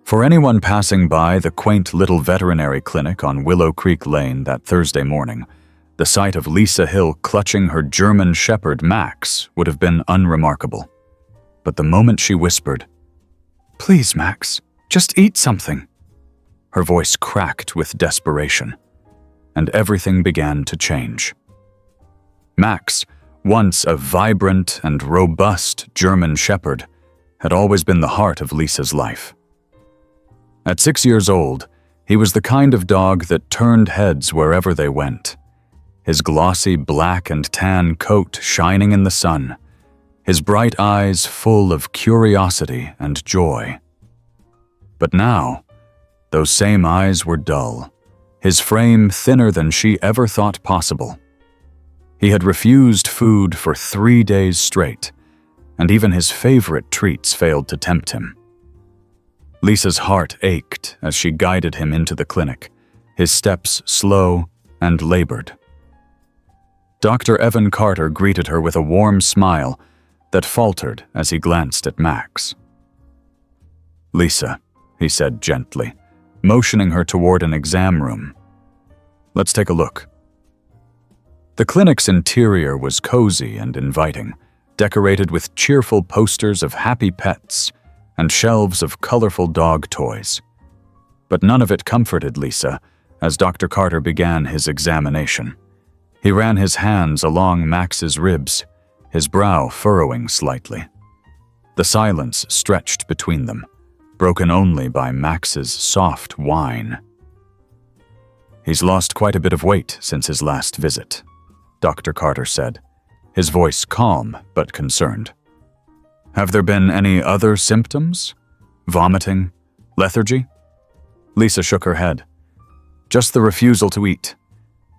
For anyone passing by the quaint little veterinary clinic on Willow Creek Lane that Thursday morning, the sight of Lisa Hill clutching her German Shepherd Max would have been unremarkable. But the moment she whispered, "Please, Max, just eat something," her voice cracked with desperation, and everything began to change. Max, once a vibrant and robust German Shepherd, had always been the heart of Lisa's life. At 6 years old, he was the kind of dog that turned heads wherever they went. His glossy black and tan coat shining in the sun, his bright eyes full of curiosity and joy. But now, those same eyes were dull, his frame thinner than she ever thought possible. He had refused food for 3 days straight, and even his favorite treats failed to tempt him. Lisa's heart ached as she guided him into the clinic, his steps slow and labored. Dr. Evan Carter greeted her with a warm smile that faltered as he glanced at Max. "Lisa," he said gently, motioning her toward an exam room. "Let's take a look." The clinic's interior was cozy and inviting, decorated with cheerful posters of happy pets and shelves of colorful dog toys. But none of it comforted Lisa as Dr. Carter began his examination. He ran his hands along Max's ribs, his brow furrowing slightly. The silence stretched between them, broken only by Max's soft whine. "He's lost quite a bit of weight since his last visit," Dr. Carter said, his voice calm but concerned. "Have there been any other symptoms? Vomiting? Lethargy?" Lisa shook her head. "Just the refusal to eat.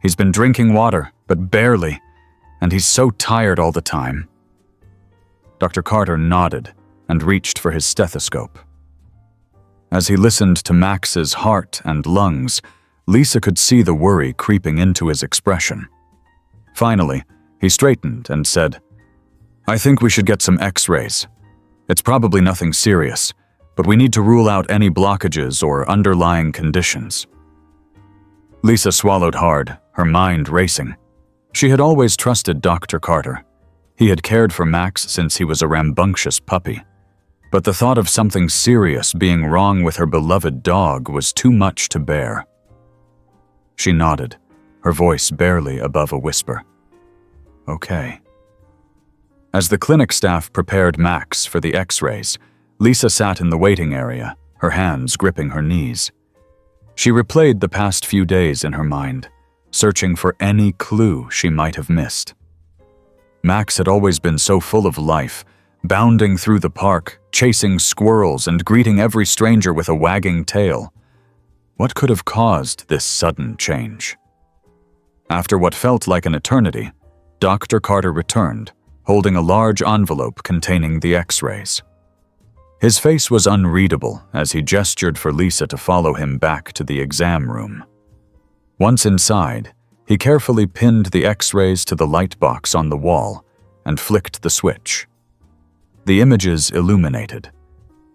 He's been drinking water, but barely, and he's so tired all the time." Dr. Carter nodded and reached for his stethoscope. As he listened to Max's heart and lungs, Lisa could see the worry creeping into his expression. Finally, he straightened and said, "I think we should get some X-rays. It's probably nothing serious, but we need to rule out any blockages or underlying conditions." Lisa swallowed hard, her mind racing. She had always trusted Dr. Carter. He had cared for Max since he was a rambunctious puppy. But the thought of something serious being wrong with her beloved dog was too much to bear. She nodded, her voice barely above a whisper. "Okay." As the clinic staff prepared Max for the X-rays, Lisa sat in the waiting area, her hands gripping her knees. She replayed the past few days in her mind, searching for any clue she might have missed. Max had always been so full of life, bounding through the park, chasing squirrels and greeting every stranger with a wagging tail. What could have caused this sudden change? After what felt like an eternity, Dr. Carter returned, holding a large envelope containing the X-rays. His face was unreadable as he gestured for Lisa to follow him back to the exam room. Once inside, he carefully pinned the X-rays to the light box on the wall and flicked the switch. The images illuminated,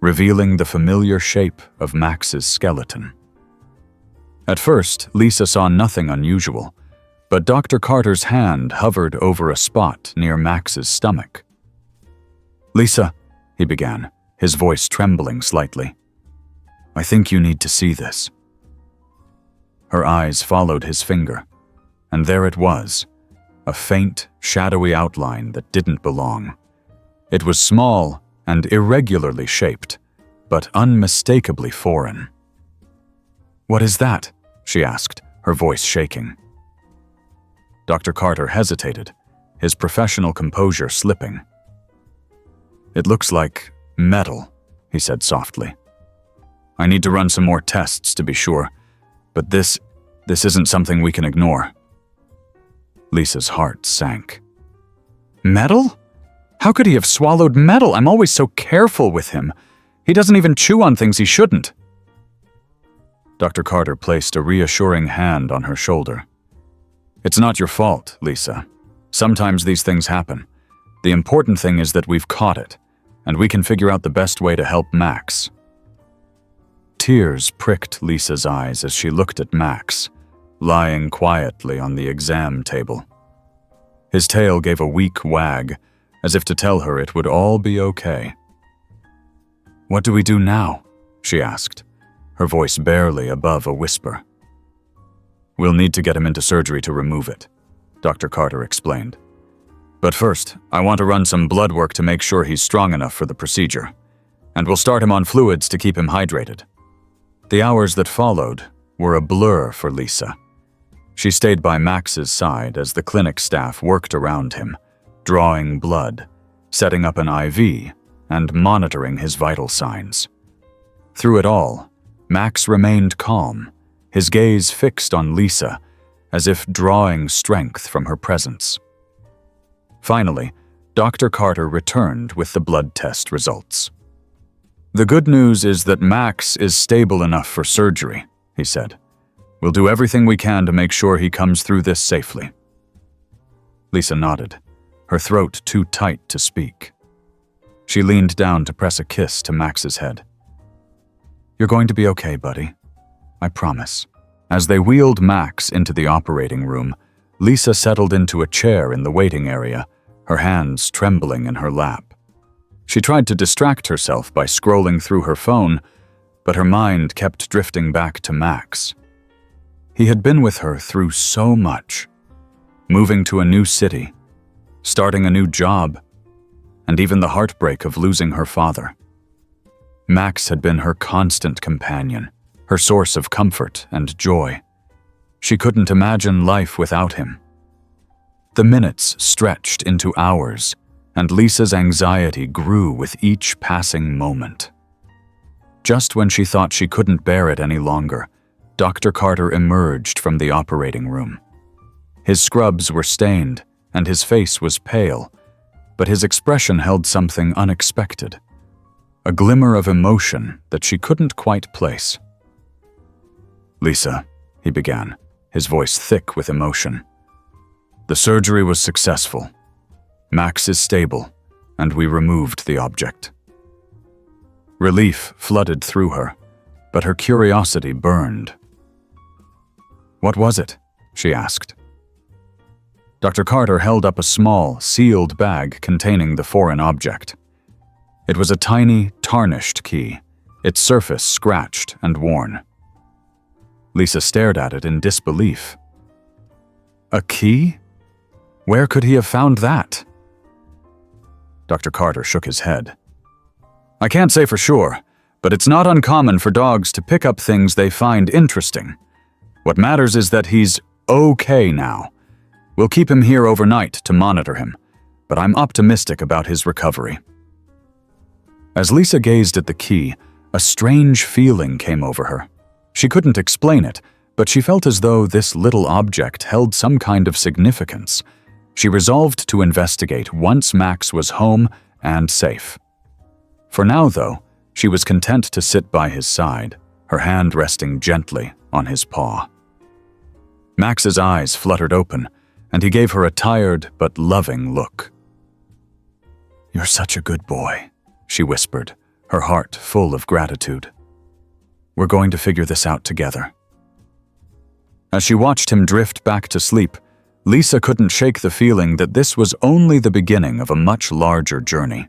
revealing the familiar shape of Max's skeleton. At first, Lisa saw nothing unusual, but Dr. Carter's hand hovered over a spot near Max's stomach. "Lisa," he began, his voice trembling slightly, "I think you need to see this." Her eyes followed his finger, and there it was, a faint, shadowy outline that didn't belong. It was small and irregularly shaped, but unmistakably foreign. "What is that?" she asked, her voice shaking. Dr. Carter hesitated, his professional composure slipping. "It looks like metal," he said softly. "I need to run some more tests to be sure, but this isn't something we can ignore." Lisa's heart sank. "Metal? How could he have swallowed metal? I'm always so careful with him. He doesn't even chew on things he shouldn't." Dr. Carter placed a reassuring hand on her shoulder. "It's not your fault, Lisa. Sometimes these things happen. The important thing is that we've caught it, and we can figure out the best way to help Max." Tears pricked Lisa's eyes as she looked at Max, lying quietly on the exam table. His tail gave a weak wag, as if to tell her it would all be okay. "What do we do now?" she asked, her voice barely above a whisper. "We'll need to get him into surgery to remove it," Dr. Carter explained. "But first, I want to run some blood work to make sure he's strong enough for the procedure. And we'll start him on fluids to keep him hydrated." The hours that followed were a blur for Lisa. She stayed by Max's side as the clinic staff worked around him, drawing blood, setting up an IV, and monitoring his vital signs. Through it all, Max remained calm, his gaze fixed on Lisa, as if drawing strength from her presence. Finally, Dr. Carter returned with the blood test results. "The good news is that Max is stable enough for surgery," he said. "We'll do everything we can to make sure he comes through this safely." Lisa nodded, her throat too tight to speak. She leaned down to press a kiss to Max's head. "You're going to be okay, buddy. I promise." As they wheeled Max into the operating room, Lisa settled into a chair in the waiting area, her hands trembling in her lap. She tried to distract herself by scrolling through her phone, but her mind kept drifting back to Max. He had been with her through so much, moving to a new city, starting a new job, and even the heartbreak of losing her father. Max had been her constant companion, her source of comfort and joy. She couldn't imagine life without him. The minutes stretched into hours, and Lisa's anxiety grew with each passing moment. Just when she thought she couldn't bear it any longer, Dr. Carter emerged from the operating room. His scrubs were stained, and his face was pale, but his expression held something unexpected, a glimmer of emotion that she couldn't quite place. "Lisa," he began, his voice thick with emotion. "The surgery was successful. Max is stable, and we removed the object." Relief flooded through her, but her curiosity burned. "What was it?" she asked. Dr. Carter held up a small, sealed bag containing the foreign object. It was a tiny, tarnished key, its surface scratched and worn. Lisa stared at it in disbelief. "A key? Where could he have found that?" Dr. Carter shook his head. "I can't say for sure, but it's not uncommon for dogs to pick up things they find interesting. What matters is that he's okay now. We'll keep him here overnight to monitor him, but I'm optimistic about his recovery." As Lisa gazed at the key, a strange feeling came over her. She couldn't explain it, but she felt as though this little object held some kind of significance. She resolved to investigate once Max was home and safe. For now, though, she was content to sit by his side, her hand resting gently on his paw. Max's eyes fluttered open, and he gave her a tired but loving look. "You're such a good boy," she whispered, her heart full of gratitude. "We're going to figure this out together." As she watched him drift back to sleep, Lisa couldn't shake the feeling that this was only the beginning of a much larger journey.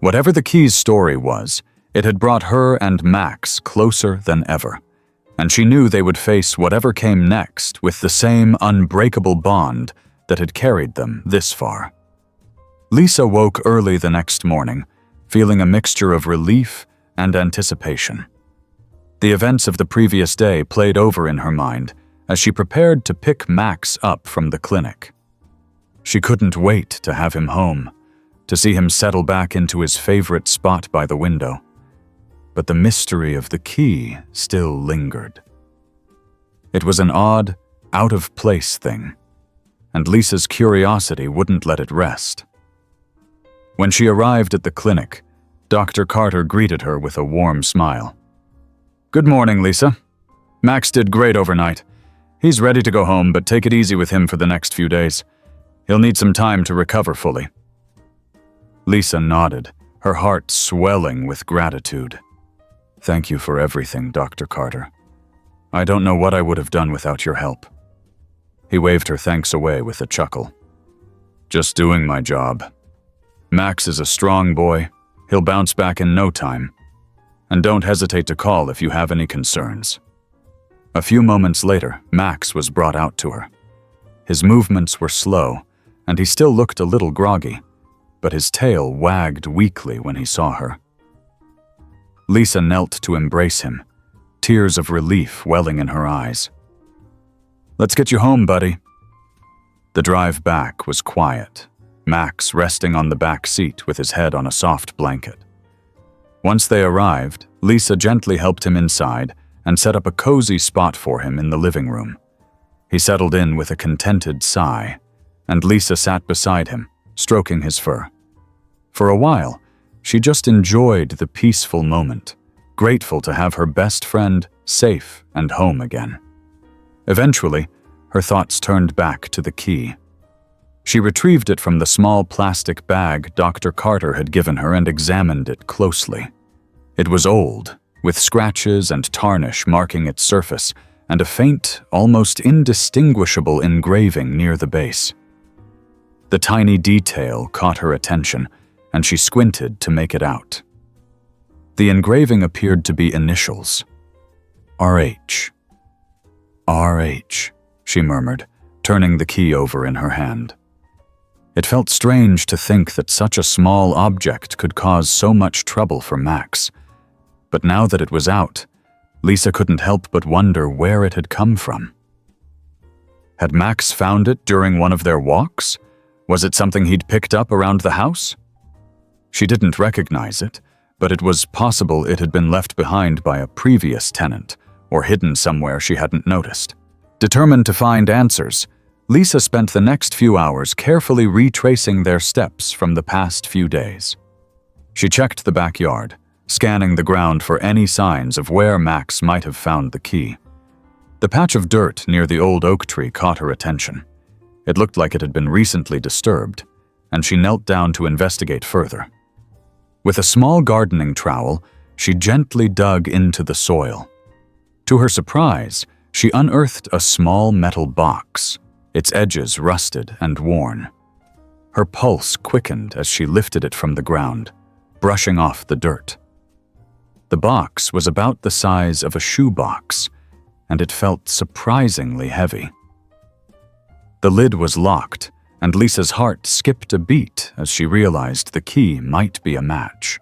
Whatever the key's story was, it had brought her and Max closer than ever, and she knew they would face whatever came next with the same unbreakable bond that had carried them this far. Lisa woke early the next morning, feeling a mixture of relief and anticipation. The events of the previous day played over in her mind as she prepared to pick Max up from the clinic. She couldn't wait to have him home, to see him settle back into his favorite spot by the window. But the mystery of the key still lingered. It was an odd, out-of-place thing, and Lisa's curiosity wouldn't let it rest. When she arrived at the clinic, Dr. Carter greeted her with a warm smile. "Good morning, Lisa. Max did great overnight. He's ready to go home, but take it easy with him for the next few days. He'll need some time to recover fully." Lisa nodded, her heart swelling with gratitude. Thank you for everything, Dr. Carter. I don't know what I would have done without your help. He waved her thanks away with a chuckle. Just doing my job. Max is a strong boy. He'll bounce back in no time. And don't hesitate to call if you have any concerns. A few moments later, Max was brought out to her. His movements were slow, and he still looked a little groggy, but his tail wagged weakly when he saw her. Lisa knelt to embrace him, tears of relief welling in her eyes. Let's get you home, buddy. The drive back was quiet, Max resting on the back seat with his head on a soft blanket. Once they arrived, Lisa gently helped him inside and set up a cozy spot for him in the living room. He settled in with a contented sigh, and Lisa sat beside him, stroking his fur. For a while, she just enjoyed the peaceful moment, grateful to have her best friend safe and home again. Eventually, her thoughts turned back to the key. She retrieved it from the small plastic bag Dr. Carter had given her and examined it closely. It was old, with scratches and tarnish marking its surface, and a faint, almost indistinguishable engraving near the base. The tiny detail caught her attention, and she squinted to make it out. The engraving appeared to be initials. RH. RH, she murmured, turning the key over in her hand. It felt strange to think that such a small object could cause so much trouble for Max. But now that it was out, Lisa couldn't help but wonder where it had come from. Had Max found it during one of their walks? Was it something he'd picked up around the house? She didn't recognize it, but it was possible it had been left behind by a previous tenant, or hidden somewhere she hadn't noticed. Determined to find answers, Lisa spent the next few hours carefully retracing their steps from the past few days. She checked the backyard, scanning the ground for any signs of where Max might have found the key. The patch of dirt near the old oak tree caught her attention. It looked like it had been recently disturbed, and she knelt down to investigate further. With a small gardening trowel, she gently dug into the soil. To her surprise, she unearthed a small metal box, its edges rusted and worn. Her pulse quickened as she lifted it from the ground, brushing off the dirt. The box was about the size of a shoebox, and it felt surprisingly heavy. The lid was locked, and Lisa's heart skipped a beat as she realized the key might be a match.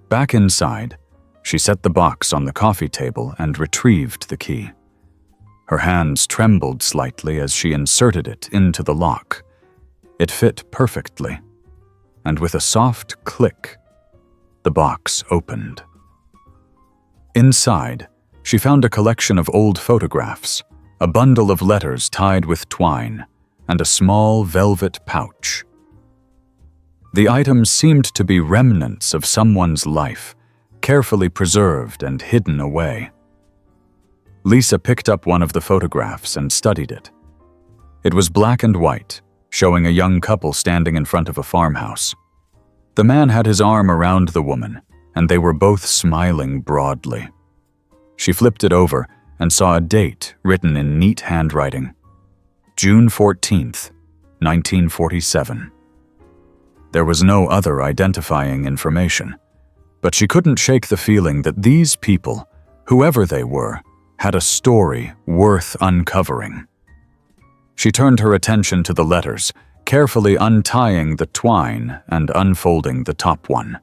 Back inside, she set the box on the coffee table and retrieved the key. Her hands trembled slightly as she inserted it into the lock. It fit perfectly, and with a soft click, the box opened. Inside, she found a collection of old photographs, a bundle of letters tied with twine, and a small velvet pouch. The items seemed to be remnants of someone's life, carefully preserved and hidden away. Lisa picked up one of the photographs and studied it. It was black and white, showing a young couple standing in front of a farmhouse. The man had his arm around the woman, and they were both smiling broadly. She flipped it over and saw a date written in neat handwriting. June 14th, 1947. There was no other identifying information, but she couldn't shake the feeling that these people, whoever they were, had a story worth uncovering. She turned her attention to the letters, carefully untying the twine and unfolding the top one.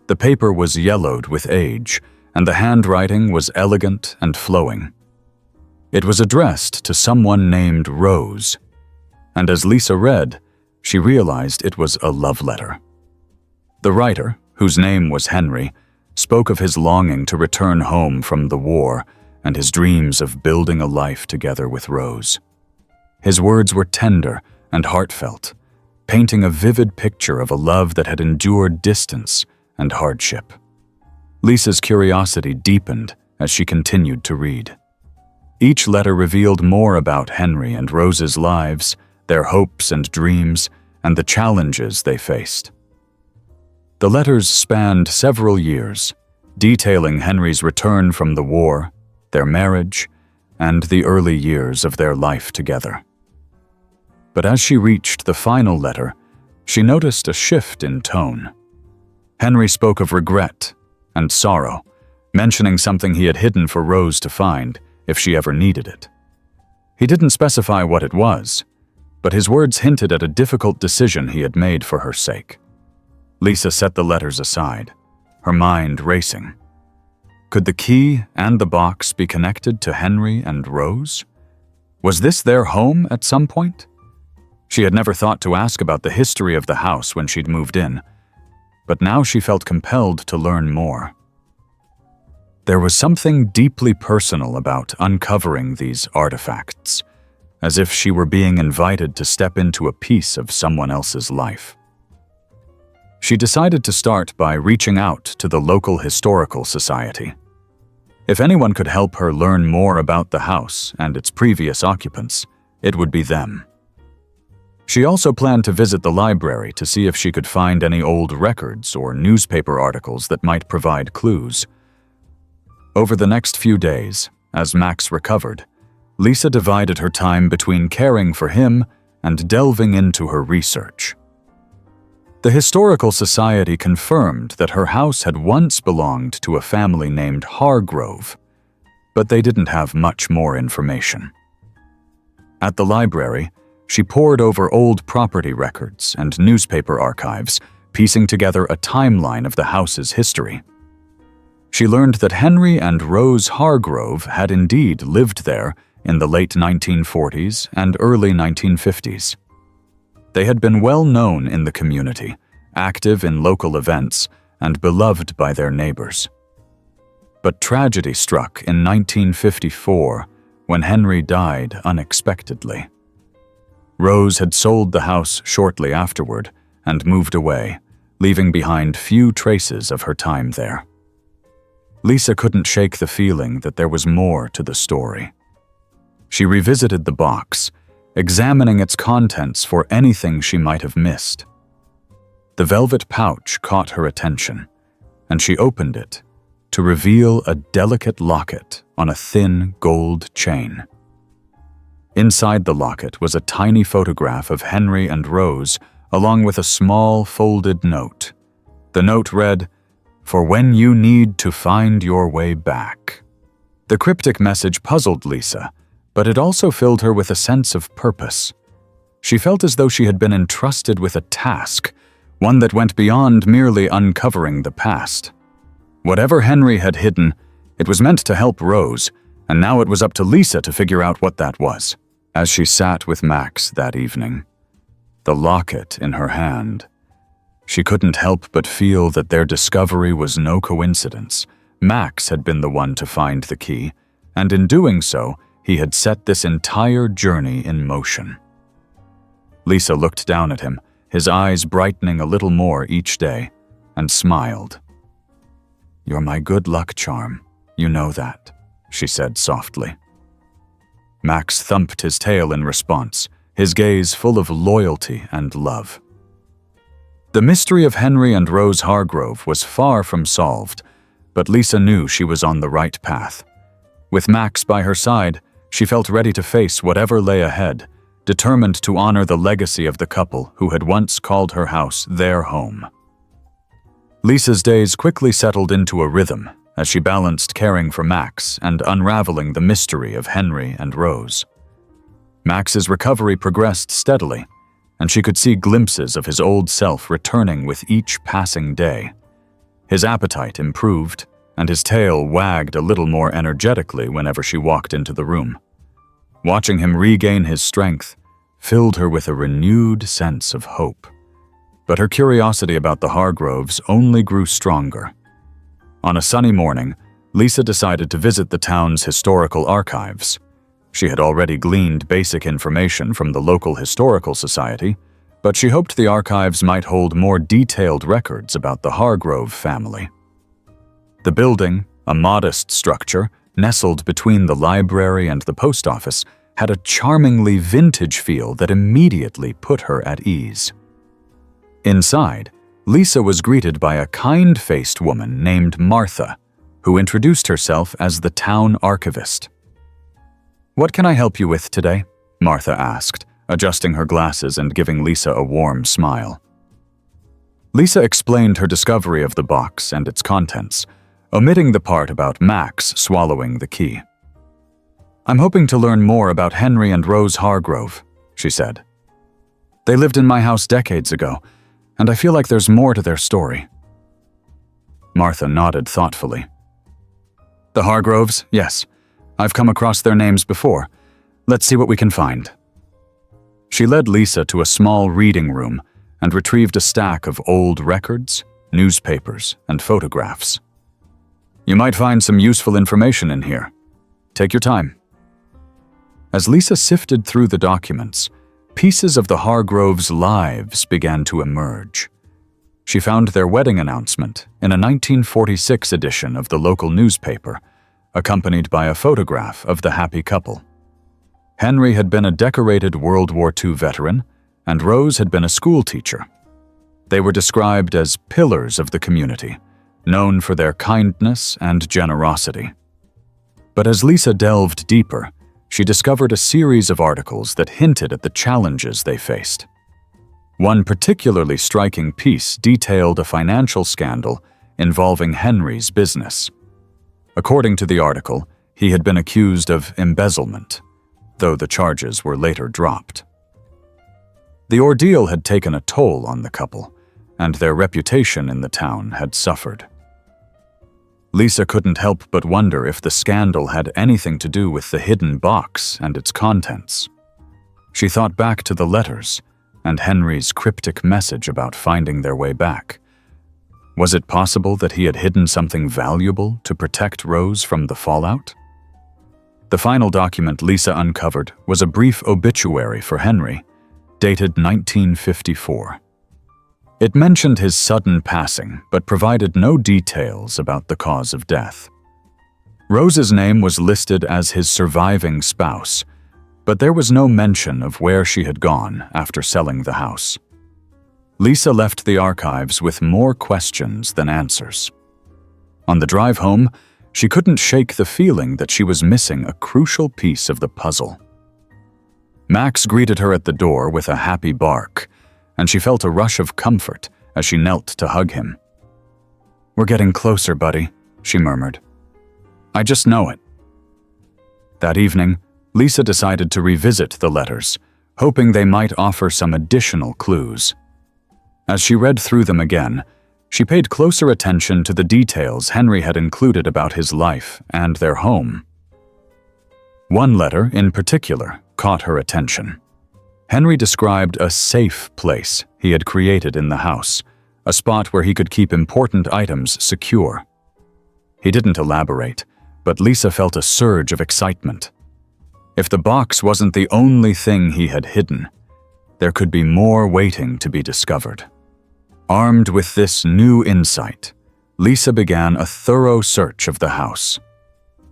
The paper was yellowed with age, and the handwriting was elegant and flowing. It was addressed to someone named Rose, and as Lisa read, she realized it was a love letter. The writer, whose name was Henry, spoke of his longing to return home from the war and his dreams of building a life together with Rose. His words were tender and heartfelt, painting a vivid picture of a love that had endured distance and hardship. Lisa's curiosity deepened as she continued to read. Each letter revealed more about Henry and Rose's lives, their hopes and dreams, and the challenges they faced. The letters spanned several years, detailing Henry's return from the war, their marriage, and the early years of their life together. But as she reached the final letter, she noticed a shift in tone. Henry spoke of regret and sorrow, mentioning something he had hidden for Rose to find if she ever needed it. He didn't specify what it was, but his words hinted at a difficult decision he had made for her sake. Lisa set the letters aside, her mind racing. Could the key and the box be connected to Henry and Rose? Was this their home at some point? She had never thought to ask about the history of the house when she'd moved in, but now she felt compelled to learn more. There was something deeply personal about uncovering these artifacts, as if she were being invited to step into a piece of someone else's life. She decided to start by reaching out to the local historical society. If anyone could help her learn more about the house and its previous occupants, it would be them. She also planned to visit the library to see if she could find any old records or newspaper articles that might provide clues. Over the next few days, as Max recovered, Lisa divided her time between caring for him and delving into her research. The Historical Society confirmed that her house had once belonged to a family named Hargrove, but they didn't have much more information. At the library, she pored over old property records and newspaper archives, piecing together a timeline of the house's history. She learned that Henry and Rose Hargrove had indeed lived there in the late 1940s and early 1950s. They had been well known in the community, active in local events, and beloved by their neighbors. But tragedy struck in 1954 when Henry died unexpectedly. Rose had sold the house shortly afterward and moved away, leaving behind few traces of her time there. Lisa couldn't shake the feeling that there was more to the story. She revisited the box, examining its contents for anything she might have missed. The velvet pouch caught her attention, and she opened it to reveal a delicate locket on a thin gold chain. Inside the locket was a tiny photograph of Henry and Rose, along with a small folded note. The note read, "For when you need to find your way back." The cryptic message puzzled Lisa, but it also filled her with a sense of purpose. She felt as though she had been entrusted with a task, one that went beyond merely uncovering the past. Whatever Henry had hidden, it was meant to help Rose, and now it was up to Lisa to figure out what that was. As she sat with Max that evening, the locket in her hand, she couldn't help but feel that their discovery was no coincidence. Max had been the one to find the key, and in doing so, he had set this entire journey in motion. Lisa looked down at him, his eyes brightening a little more each day, and smiled. "You're my good luck charm, you know that," she said softly. Max thumped his tail in response, his gaze full of loyalty and love. The mystery of Henry and Rose Hargrove was far from solved, but Lisa knew she was on the right path. With Max by her side, she felt ready to face whatever lay ahead, determined to honor the legacy of the couple who had once called her house their home. Lisa's days quickly settled into a rhythm as she balanced caring for Max and unraveling the mystery of Henry and Rose. Max's recovery progressed steadily, and she could see glimpses of his old self returning with each passing day. His appetite improved, and his tail wagged a little more energetically whenever she walked into the room. Watching him regain his strength filled her with a renewed sense of hope. But her curiosity about the Hargroves only grew stronger. On a sunny morning, Lisa decided to visit the town's historical archives. She had already gleaned basic information from the local historical society, but she hoped the archives might hold more detailed records about the Hargrove family. The building, a modest structure nestled between the library and the post office, had a charmingly vintage feel that immediately put her at ease. Inside, Lisa was greeted by a kind-faced woman named Martha, who introduced herself as the town archivist. "What can I help you with today?" Martha asked, adjusting her glasses and giving Lisa a warm smile. Lisa explained her discovery of the box and its contents, omitting the part about Max swallowing the key. "I'm hoping to learn more about Henry and Rose Hargrove," she said. "They lived in my house decades ago, and I feel like there's more to their story." Martha nodded thoughtfully. "The Hargroves, yes. I've come across their names before. Let's see what we can find." She led Lisa to a small reading room and retrieved a stack of old records, newspapers, and photographs. "You might find some useful information in here. Take your time." As Lisa sifted through the documents, pieces of the Hargroves' lives began to emerge. She found their wedding announcement in a 1946 edition of the local newspaper, accompanied by a photograph of the happy couple. Henry had been a decorated World War II veteran, and Rose had been a school teacher. They were described as pillars of the community, known for their kindness and generosity. But as Lisa delved deeper, she discovered a series of articles that hinted at the challenges they faced. One particularly striking piece detailed a financial scandal involving Henry's business. According to the article, he had been accused of embezzlement, though the charges were later dropped. The ordeal had taken a toll on the couple, and their reputation in the town had suffered. Lisa couldn't help but wonder if the scandal had anything to do with the hidden box and its contents. She thought back to the letters and Henry's cryptic message about finding their way back. Was it possible that he had hidden something valuable to protect Rose from the fallout? The final document Lisa uncovered was a brief obituary for Henry, dated 1954. It mentioned his sudden passing, but provided no details about the cause of death. Rose's name was listed as his surviving spouse, but there was no mention of where she had gone after selling the house. Lisa left the archives with more questions than answers. On the drive home, she couldn't shake the feeling that she was missing a crucial piece of the puzzle. Max greeted her at the door with a happy bark, and she felt a rush of comfort as she knelt to hug him. "We're getting closer, buddy," she murmured. "I just know it." That evening, Lisa decided to revisit the letters, hoping they might offer some additional clues. As she read through them again, she paid closer attention to the details Henry had included about his life and their home. One letter, in particular, caught her attention. Henry described a safe place he had created in the house, a spot where he could keep important items secure. He didn't elaborate, but Lisa felt a surge of excitement. If the box wasn't the only thing he had hidden, there could be more waiting to be discovered. Armed with this new insight, Lisa began a thorough search of the house.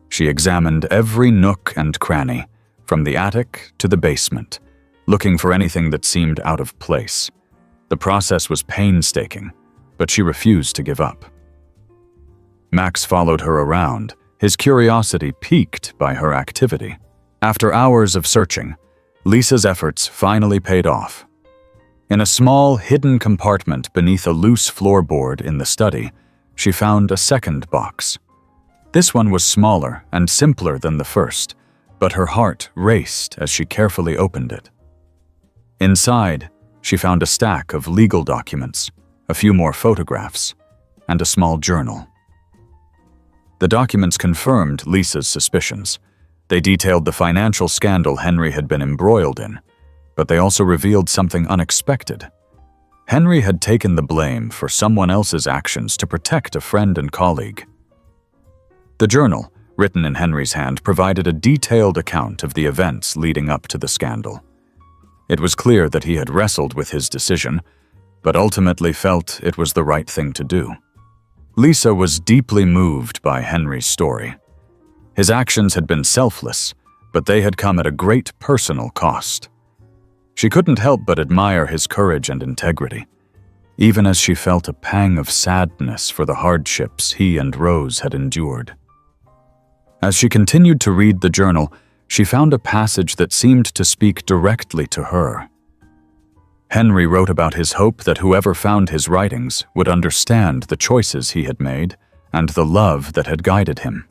She examined every nook and cranny, from the attic to the basement, looking for anything that seemed out of place. The process was painstaking, but she refused to give up. Max followed her around, his curiosity piqued by her activity. After hours of searching, Lisa's efforts finally paid off. In a small, hidden compartment beneath a loose floorboard in the study, she found a second box. This one was smaller and simpler than the first, but her heart raced as she carefully opened it. Inside, she found a stack of legal documents, a few more photographs, and a small journal. The documents confirmed Lisa's suspicions. They detailed the financial scandal Henry had been embroiled in, but they also revealed something unexpected. Henry had taken the blame for someone else's actions to protect a friend and colleague. The journal, written in Henry's hand, provided a detailed account of the events leading up to the scandal. It was clear that he had wrestled with his decision, but ultimately felt it was the right thing to do. Lisa was deeply moved by Henry's story. His actions had been selfless, but they had come at a great personal cost. She couldn't help but admire his courage and integrity. even as she felt a pang of sadness for the hardships he and Rose had endured. As she continued to read the journal, she found a passage that seemed to speak directly to her. Henry wrote about his hope that whoever found his writings would understand the choices he had made and the love that had guided him.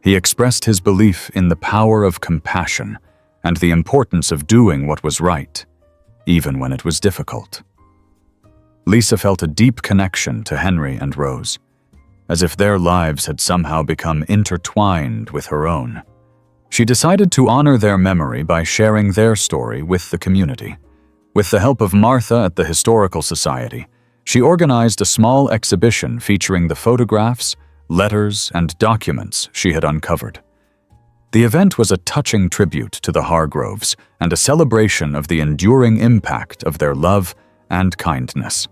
He expressed his belief in the power of compassion and the importance of doing what was right, even when it was difficult. Lisa felt a deep connection to Henry and Rose, as if their lives had somehow become intertwined with her own. She decided to honor their memory by sharing their story with the community. With the help of Martha at the Historical Society, she organized a small exhibition featuring the photographs, letters, and documents she had uncovered. The event was a touching tribute to the Hargroves and a celebration of the enduring impact of their love and kindness.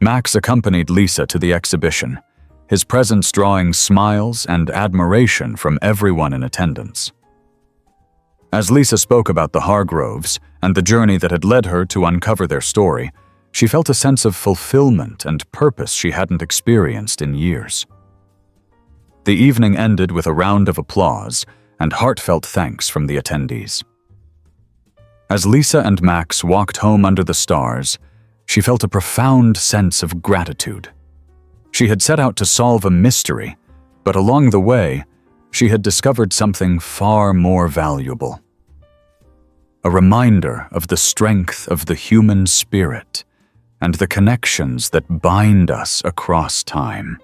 Max accompanied Lisa to the exhibition, his presence drawing smiles and admiration from everyone in attendance. As Lisa spoke about the Hargroves and the journey that had led her to uncover their story, she felt a sense of fulfillment and purpose she hadn't experienced in years. The evening ended with a round of applause and heartfelt thanks from the attendees. As Lisa and Max walked home under the stars, she felt a profound sense of gratitude. She had set out to solve a mystery, but along the way, she had discovered something far more valuable. A reminder of the strength of the human spirit and the connections that bind us across time.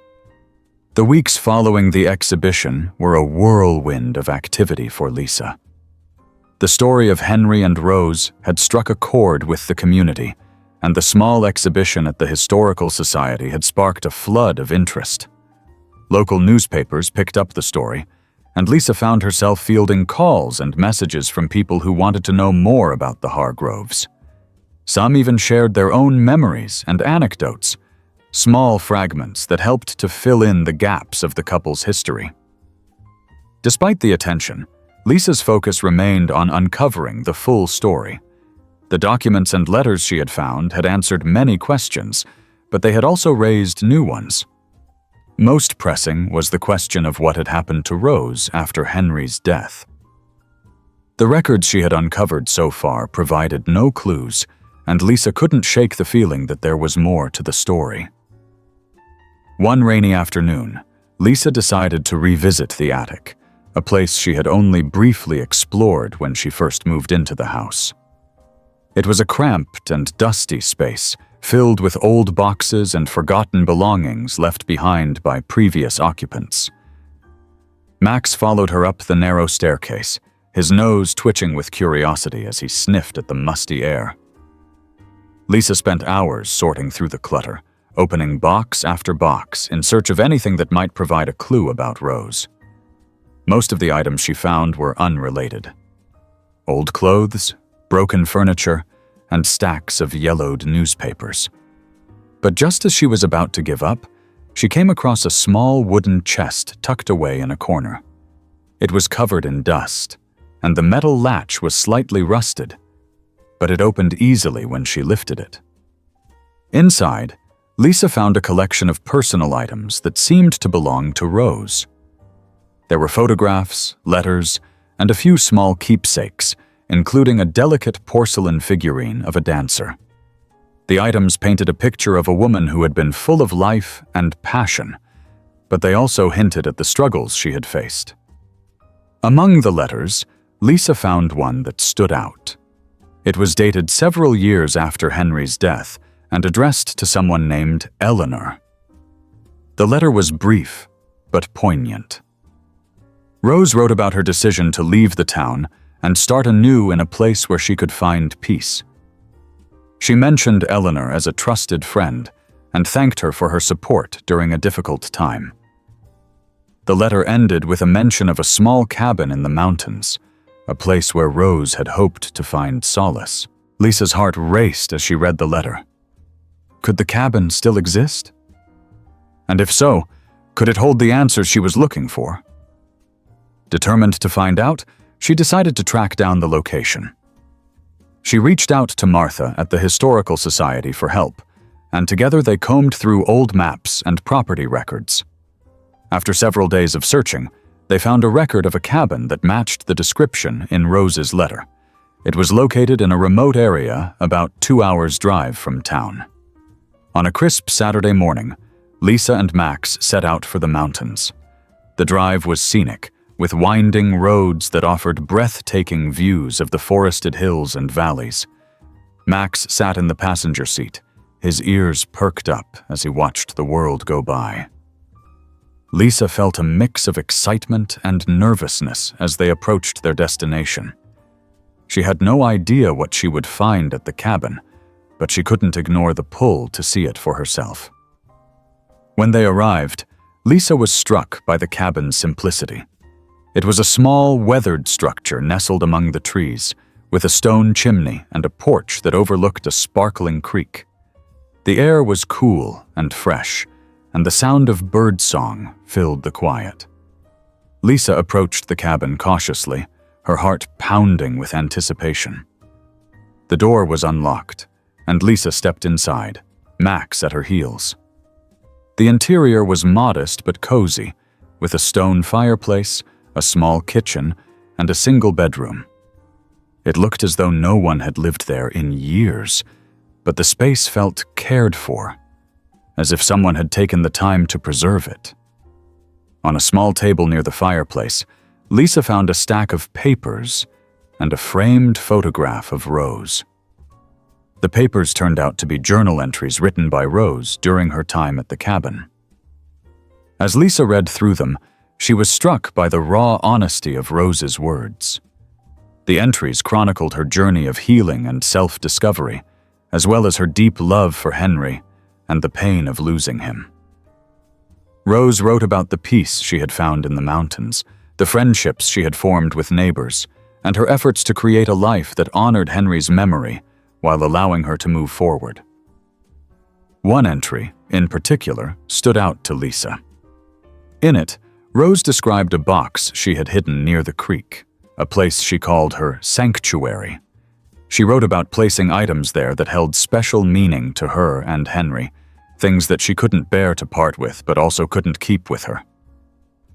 The weeks following the exhibition were a whirlwind of activity for Lisa. The story of Henry and Rose had struck a chord with the community, and the small exhibition at the Historical Society had sparked a flood of interest. Local newspapers picked up the story, and Lisa found herself fielding calls and messages from people who wanted to know more about the Hargroves. Some even shared their own memories and anecdotes, small fragments that helped to fill in the gaps of the couple's history. Despite the attention, Lisa's focus remained on uncovering the full story. The documents and letters she had found had answered many questions, but they had also raised new ones. Most pressing was the question of what had happened to Rose after Henry's death. The records she had uncovered so far provided no clues, and Lisa couldn't shake the feeling that there was more to the story. One rainy afternoon, Lisa decided to revisit the attic, a place she had only briefly explored when she first moved into the house. It was a cramped and dusty space, filled with old boxes and forgotten belongings left behind by previous occupants. Max followed her up the narrow staircase, his nose twitching with curiosity as he sniffed at the musty air. Lisa spent hours sorting through the clutter, opening box after box in search of anything that might provide a clue about Rose. Most of the items she found were unrelated. Old clothes, broken furniture, and stacks of yellowed newspapers. But just as she was about to give up, she came across a small wooden chest tucked away in a corner. It was covered in dust, and the metal latch was slightly rusted, but it opened easily when she lifted it. Inside, Lisa found a collection of personal items that seemed to belong to Rose. There were photographs, letters, and a few small keepsakes, including a delicate porcelain figurine of a dancer. The items painted a picture of a woman who had been full of life and passion, but they also hinted at the struggles she had faced. Among the letters, Lisa found one that stood out. It was dated several years after Henry's death and addressed to someone named Eleanor. The letter was brief, but poignant. Rose wrote about her decision to leave the town and start anew in a place where she could find peace. She mentioned Eleanor as a trusted friend and thanked her for her support during a difficult time. The letter ended with a mention of a small cabin in the mountains, a place where Rose had hoped to find solace. Lisa's heart raced as she read the letter. Could the cabin still exist? And if so, could it hold the answers she was looking for? Determined to find out, she decided to track down the location. She reached out to Martha at the Historical Society for help, and together they combed through old maps and property records. After several days of searching, they found a record of a cabin that matched the description in Rose's letter. It was located in a remote area about 2 hours' drive from town. On a crisp Saturday morning, Lisa and Max set out for the mountains. The drive was scenic, with winding roads that offered breathtaking views of the forested hills and valleys. Max sat in the passenger seat, his ears perked up as he watched the world go by. Lisa felt a mix of excitement and nervousness as they approached their destination. She had no idea what she would find at the cabin, but she couldn't ignore the pull to see it for herself. When they arrived, Lisa was struck by the cabin's simplicity. It was a small, weathered structure nestled among the trees, with a stone chimney and a porch that overlooked a sparkling creek. The air was cool and fresh, and the sound of birdsong filled the quiet. Lisa approached the cabin cautiously, her heart pounding with anticipation. The door was unlocked, and Lisa stepped inside, Max at her heels. The interior was modest but cozy, with a stone fireplace, a small kitchen, and a single bedroom. It looked as though no one had lived there in years, but the space felt cared for, as if someone had taken the time to preserve it. On a small table near the fireplace, Lisa found a stack of papers and a framed photograph of Rose. The papers turned out to be journal entries written by Rose during her time at the cabin. As Lisa read through them, she was struck by the raw honesty of Rose's words. The entries chronicled her journey of healing and self-discovery, as well as her deep love for Henry and the pain of losing him. Rose wrote about the peace she had found in the mountains, the friendships she had formed with neighbors, and her efforts to create a life that honored Henry's memory while allowing her to move forward. One entry, in particular, stood out to Lisa. In it, Rose described a box she had hidden near the creek, a place she called her sanctuary. She wrote about placing items there that held special meaning to her and Henry, things that she couldn't bear to part with but also couldn't keep with her.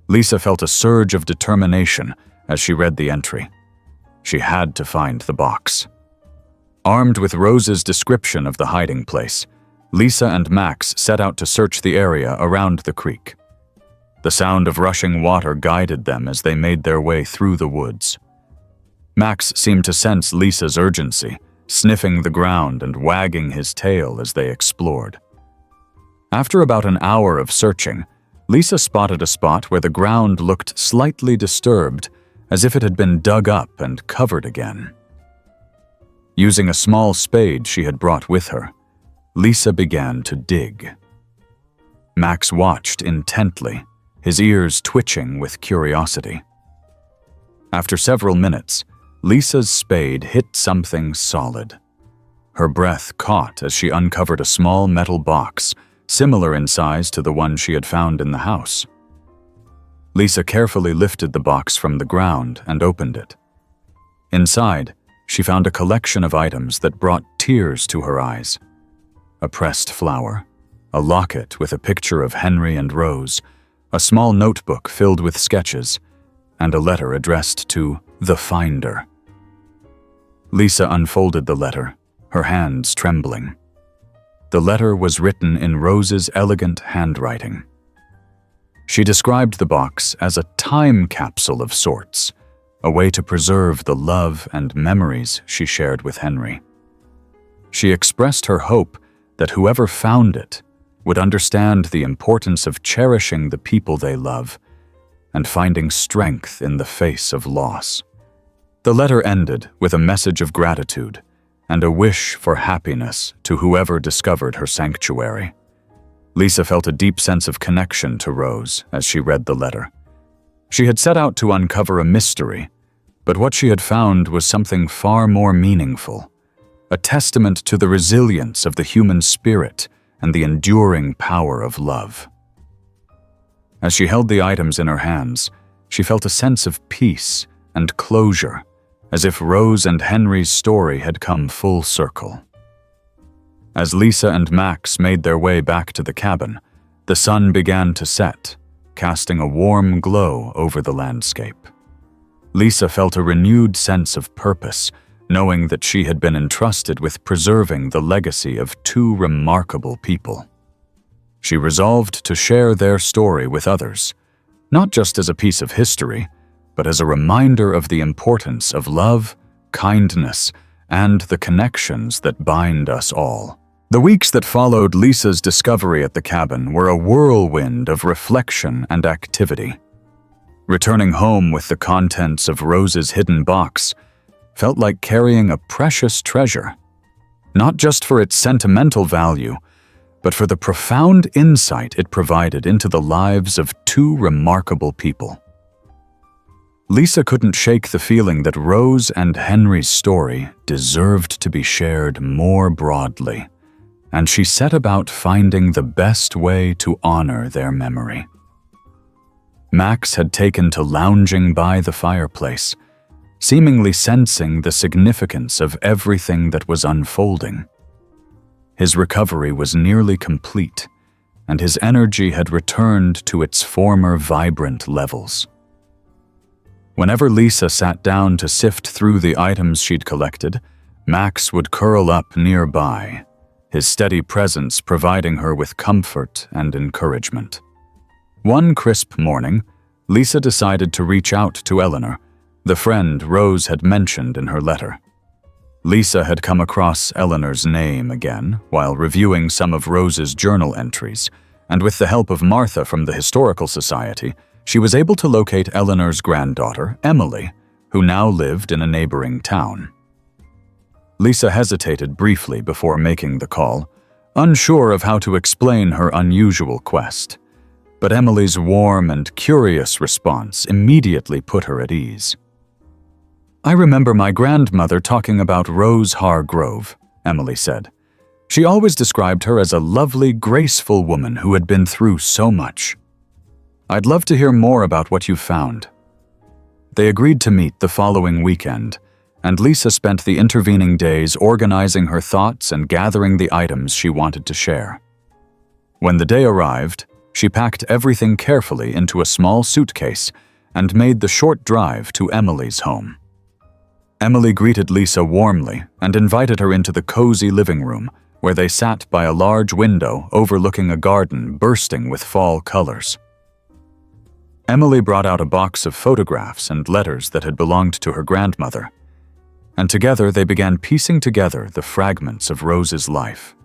Lisa felt a surge of determination as she read the entry. She had to find the box. Armed with Rose's description of the hiding place, Lisa and Max set out to search the area around the creek. The sound of rushing water guided them as they made their way through the woods. Max seemed to sense Lisa's urgency, sniffing the ground and wagging his tail as they explored. After about an hour of searching, Lisa spotted a spot where the ground looked slightly disturbed, as if it had been dug up and covered again. Using a small spade she had brought with her, Lisa began to dig. Max watched intently, his ears twitching with curiosity. After several minutes, Lisa's spade hit something solid. Her breath caught as she uncovered a small metal box, similar in size to the one she had found in the house. Lisa carefully lifted the box from the ground and opened it. Inside, she found a collection of items that brought tears to her eyes. A pressed flower, a locket with a picture of Henry and Rose, a small notebook filled with sketches, and a letter addressed to the Finder. Lisa unfolded the letter, her hands trembling. The letter was written in Rose's elegant handwriting. She described the box as a time capsule of sorts, a way to preserve the love and memories she shared with Henry. She expressed her hope that whoever found it would understand the importance of cherishing the people they love and finding strength in the face of loss. The letter ended with a message of gratitude and a wish for happiness to whoever discovered her sanctuary. Lisa felt a deep sense of connection to Rose as she read the letter. She had set out to uncover a mystery, but what she had found was something far more meaningful, a testament to the resilience of the human spirit and the enduring power of love. As she held the items in her hands, she felt a sense of peace and closure, as if Rose and Henry's story had come full circle. As Lisa and Max made their way back to the cabin, the sun began to set, casting a warm glow over the landscape. Lisa felt a renewed sense of purpose, knowing that she had been entrusted with preserving the legacy of two remarkable people. She resolved to share their story with others, not just as a piece of history, but as a reminder of the importance of love, kindness, and the connections that bind us all. The weeks that followed Lisa's discovery at the cabin were a whirlwind of reflection and activity. Returning home with the contents of Rose's hidden box felt like carrying a precious treasure, not just for its sentimental value, but for the profound insight it provided into the lives of two remarkable people. Lisa couldn't shake the feeling that Rose and Henry's story deserved to be shared more broadly, and she set about finding the best way to honor their memory. Max had taken to lounging by the fireplace, seemingly sensing the significance of everything that was unfolding. His recovery was nearly complete, and his energy had returned to its former vibrant levels. Whenever Lisa sat down to sift through the items she'd collected, Max would curl up nearby, his steady presence providing her with comfort and encouragement. One crisp morning, Lisa decided to reach out to Eleanor, the friend Rose had mentioned in her letter. Lisa had come across Eleanor's name again while reviewing some of Rose's journal entries, and with the help of Martha from the Historical Society, she was able to locate Eleanor's granddaughter, Emily, who now lived in a neighboring town. Lisa hesitated briefly before making the call, unsure of how to explain her unusual quest. But Emily's warm and curious response immediately put her at ease. "I remember my grandmother talking about Rose Hargrove," Emily said. "She always described her as a lovely, graceful woman who had been through so much. I'd love to hear more about what you found." They agreed to meet the following weekend, and Lisa spent the intervening days organizing her thoughts and gathering the items she wanted to share. When the day arrived, she packed everything carefully into a small suitcase and made the short drive to Emily's home. Emily greeted Lisa warmly and invited her into the cozy living room, where they sat by a large window overlooking a garden bursting with fall colors. Emily brought out a box of photographs and letters that had belonged to her grandmother, and together they began piecing together the fragments of Rose's life.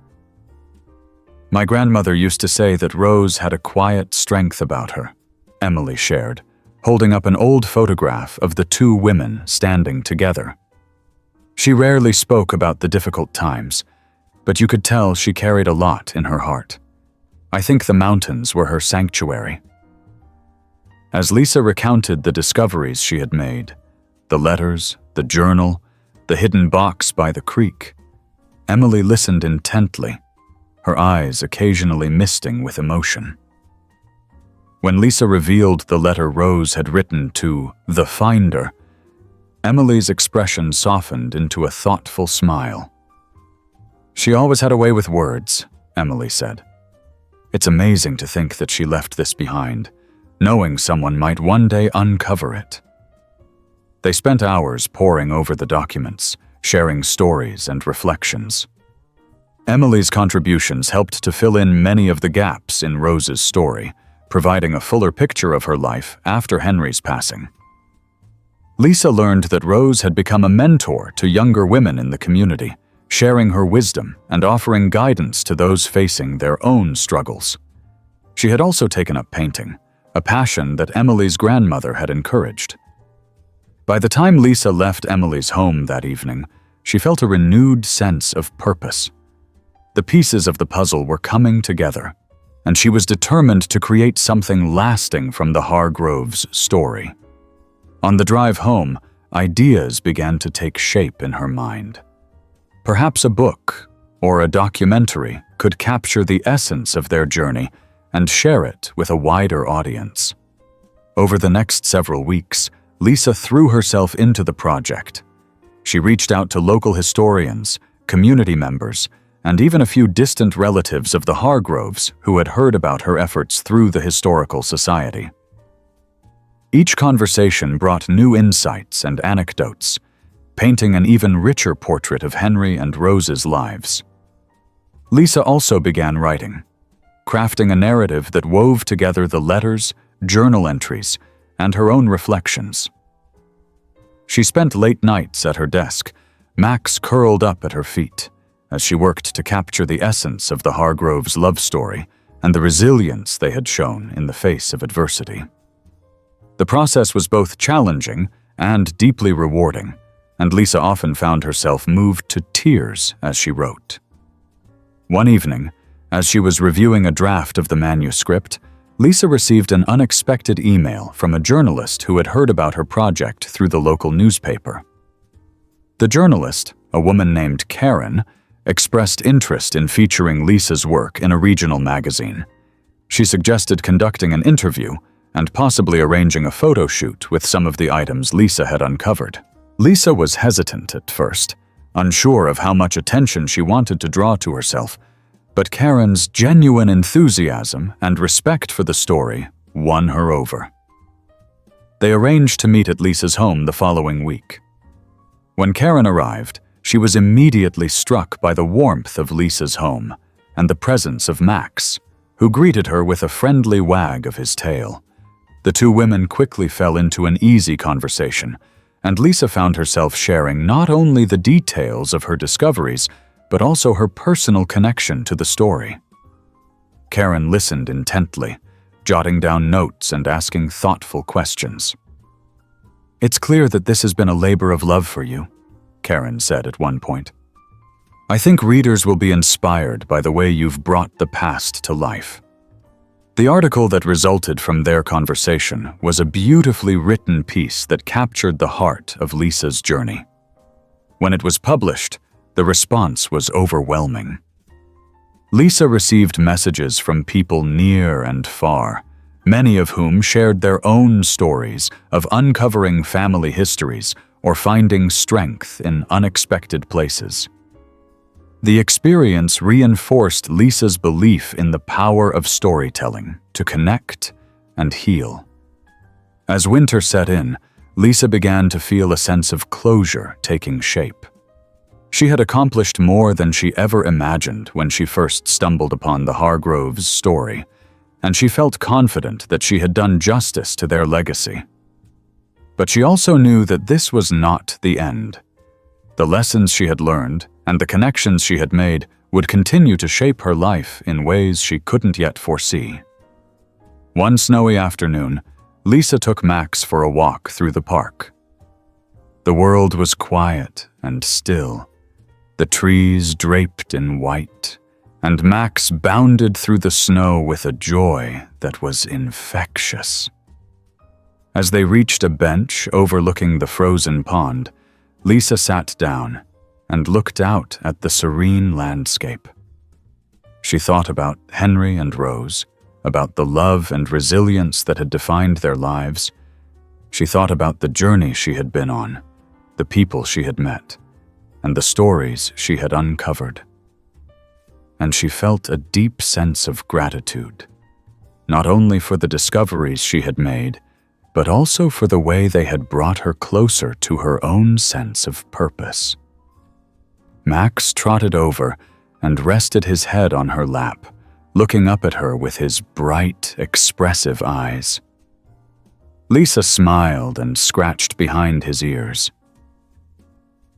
"My grandmother used to say that Rose had a quiet strength about her," Emily shared, holding up an old photograph of the two women standing together. "She rarely spoke about the difficult times, but you could tell she carried a lot in her heart. I think the mountains were her sanctuary." As Lisa recounted the discoveries she had made, the letters, the journal, the hidden box by the creek, Emily listened intently, her eyes occasionally misting with emotion. When Lisa revealed the letter Rose had written to the Finder, Emily's expression softened into a thoughtful smile. "She always had a way with words," Emily said. "It's amazing to think that she left this behind, knowing someone might one day uncover it." They spent hours poring over the documents, sharing stories and reflections. Emily's contributions helped to fill in many of the gaps in Rose's story, providing a fuller picture of her life after Henry's passing. Lisa learned that Rose had become a mentor to younger women in the community, sharing her wisdom and offering guidance to those facing their own struggles. She had also taken up painting, a passion that Emily's grandmother had encouraged. By the time Lisa left Emily's home that evening, she felt a renewed sense of purpose. The pieces of the puzzle were coming together, and she was determined to create something lasting from the Hargroves' story. On the drive home, ideas began to take shape in her mind. Perhaps a book or a documentary could capture the essence of their journey and share it with a wider audience. Over the next several weeks, Lisa threw herself into the project. She reached out to local historians, community members, and even a few distant relatives of the Hargroves who had heard about her efforts through the Historical Society. Each conversation brought new insights and anecdotes, painting an even richer portrait of Henry and Rose's lives. Lisa also began writing, crafting a narrative that wove together the letters, journal entries, and her own reflections. She spent late nights at her desk, Max curled up at her feet, as she worked to capture the essence of the Hargroves' love story and the resilience they had shown in the face of adversity. The process was both challenging and deeply rewarding, and Lisa often found herself moved to tears as she wrote. One evening, as she was reviewing a draft of the manuscript, Lisa received an unexpected email from a journalist who had heard about her project through the local newspaper. The journalist, a woman named Karen, expressed interest in featuring Lisa's work in a regional magazine. She suggested conducting an interview and possibly arranging a photo shoot with some of the items Lisa had uncovered. Lisa was hesitant at first, unsure of how much attention she wanted to draw to herself, but Karen's genuine enthusiasm and respect for the story won her over. They arranged to meet at Lisa's home the following week. When Karen arrived, she was immediately struck by the warmth of Lisa's home and the presence of Max, who greeted her with a friendly wag of his tail. The two women quickly fell into an easy conversation, and Lisa found herself sharing not only the details of her discoveries, but also her personal connection to the story. Karen listened intently, jotting down notes and asking thoughtful questions. "It's clear that this has been a labor of love for you," Karen said at one point. "I think readers will be inspired by the way you've brought the past to life." The article that resulted from their conversation was a beautifully written piece that captured the heart of Lisa's journey. When it was published, the response was overwhelming. Lisa received messages from people near and far, many of whom shared their own stories of uncovering family histories or finding strength in unexpected places. The experience reinforced Lisa's belief in the power of storytelling to connect and heal. As winter set in, Lisa began to feel a sense of closure taking shape. She had accomplished more than she ever imagined when she first stumbled upon the Hargroves' story, and she felt confident that she had done justice to their legacy. But she also knew that this was not the end. The lessons she had learned and the connections she had made would continue to shape her life in ways she couldn't yet foresee. One snowy afternoon, Lisa took Max for a walk through the park. The world was quiet and still, the trees draped in white, and Max bounded through the snow with a joy that was infectious. As they reached a bench overlooking the frozen pond, Lisa sat down and looked out at the serene landscape. She thought about Henry and Rose, about the love and resilience that had defined their lives. She thought about the journey she had been on, the people she had met, and the stories she had uncovered. And she felt a deep sense of gratitude, not only for the discoveries she had made, but also for the way they had brought her closer to her own sense of purpose. Max trotted over and rested his head on her lap, looking up at her with his bright, expressive eyes. Lisa smiled and scratched behind his ears.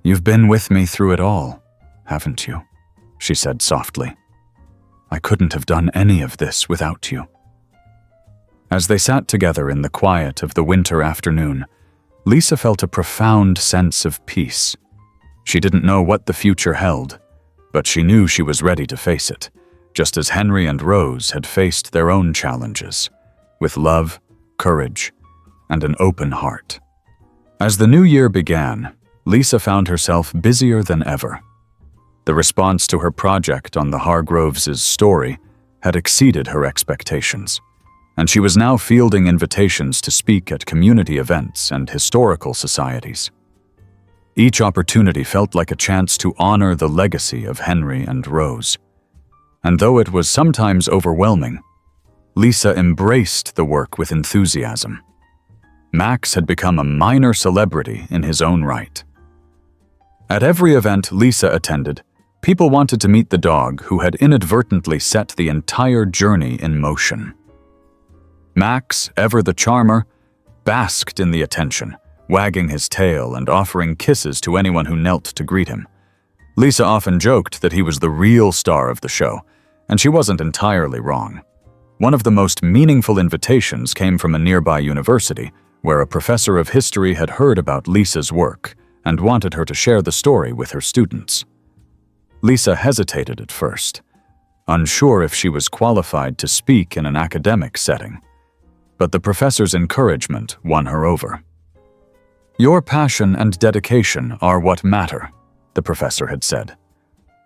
"You've been with me through it all, haven't you?" she said softly. "I couldn't have done any of this without you." As they sat together in the quiet of the winter afternoon, Lisa felt a profound sense of peace. She didn't know what the future held, but she knew she was ready to face it, just as Henry and Rose had faced their own challenges, with love, courage, and an open heart. As the new year began, Lisa found herself busier than ever. The response to her project on the Hargroves' story had exceeded her expectations, and she was now fielding invitations to speak at community events and historical societies. Each opportunity felt like a chance to honor the legacy of Henry and Rose. And though it was sometimes overwhelming, Lisa embraced the work with enthusiasm. Max had become a minor celebrity in his own right. At every event Lisa attended, people wanted to meet the dog who had inadvertently set the entire journey in motion. Max, ever the charmer, basked in the attention, wagging his tail and offering kisses to anyone who knelt to greet him. Lisa often joked that he was the real star of the show, and she wasn't entirely wrong. One of the most meaningful invitations came from a nearby university, where a professor of history had heard about Lisa's work and wanted her to share the story with her students. Lisa hesitated at first, unsure if she was qualified to speak in an academic setting, but the professor's encouragement won her over. "Your passion and dedication are what matter," the professor had said.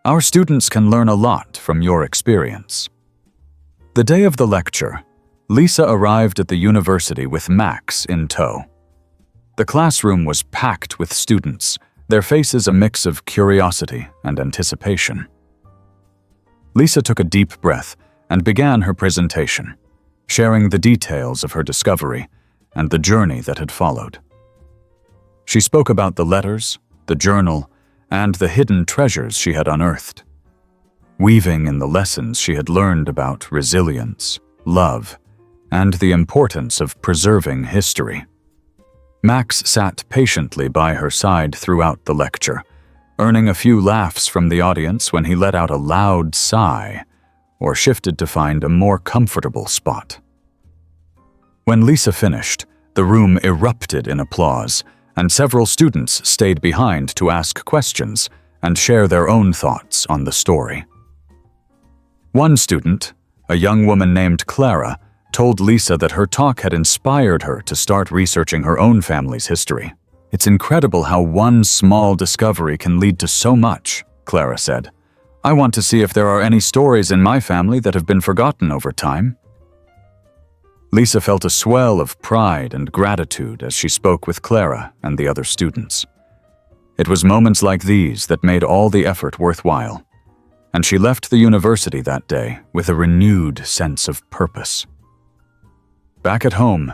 "Our students can learn a lot from your experience." The day of the lecture, Lisa arrived at the university with Max in tow. The classroom was packed with students, their faces a mix of curiosity and anticipation. Lisa took a deep breath and began her presentation, sharing the details of her discovery and the journey that had followed. She spoke about the letters, the journal, and the hidden treasures she had unearthed, weaving in the lessons she had learned about resilience, love, and the importance of preserving history. Max sat patiently by her side throughout the lecture, earning a few laughs from the audience when he let out a loud sigh or shifted to find a more comfortable spot. When Lisa finished, the room erupted in applause, and several students stayed behind to ask questions and share their own thoughts on the story. One student, a young woman named Clara, told Lisa that her talk had inspired her to start researching her own family's history. "It's incredible how one small discovery can lead to so much," Clara said. "I want to see if there are any stories in my family that have been forgotten over time." Lisa felt a swell of pride and gratitude as she spoke with Clara and the other students. It was moments like these that made all the effort worthwhile, and she left the university that day with a renewed sense of purpose. Back at home,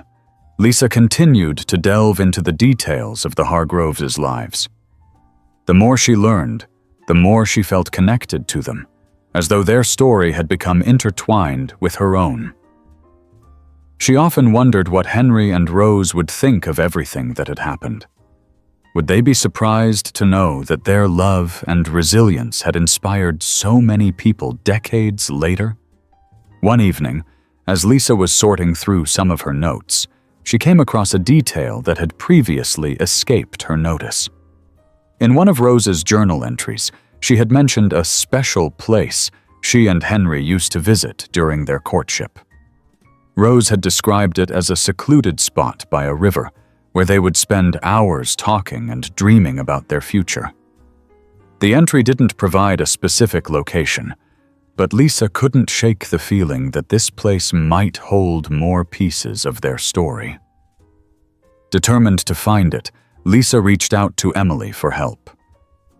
Lisa continued to delve into the details of the Hargroves' lives. The more she learned, the more she felt connected to them, as though their story had become intertwined with her own. She often wondered what Henry and Rose would think of everything that had happened. Would they be surprised to know that their love and resilience had inspired so many people decades later? One evening, as Lisa was sorting through some of her notes, she came across a detail that had previously escaped her notice. In one of Rose's journal entries, she had mentioned a special place she and Henry used to visit during their courtship. Rose had described it as a secluded spot by a river, where they would spend hours talking and dreaming about their future. The entry didn't provide a specific location, but Lisa couldn't shake the feeling that this place might hold more pieces of their story. Determined to find it, Lisa reached out to Emily for help.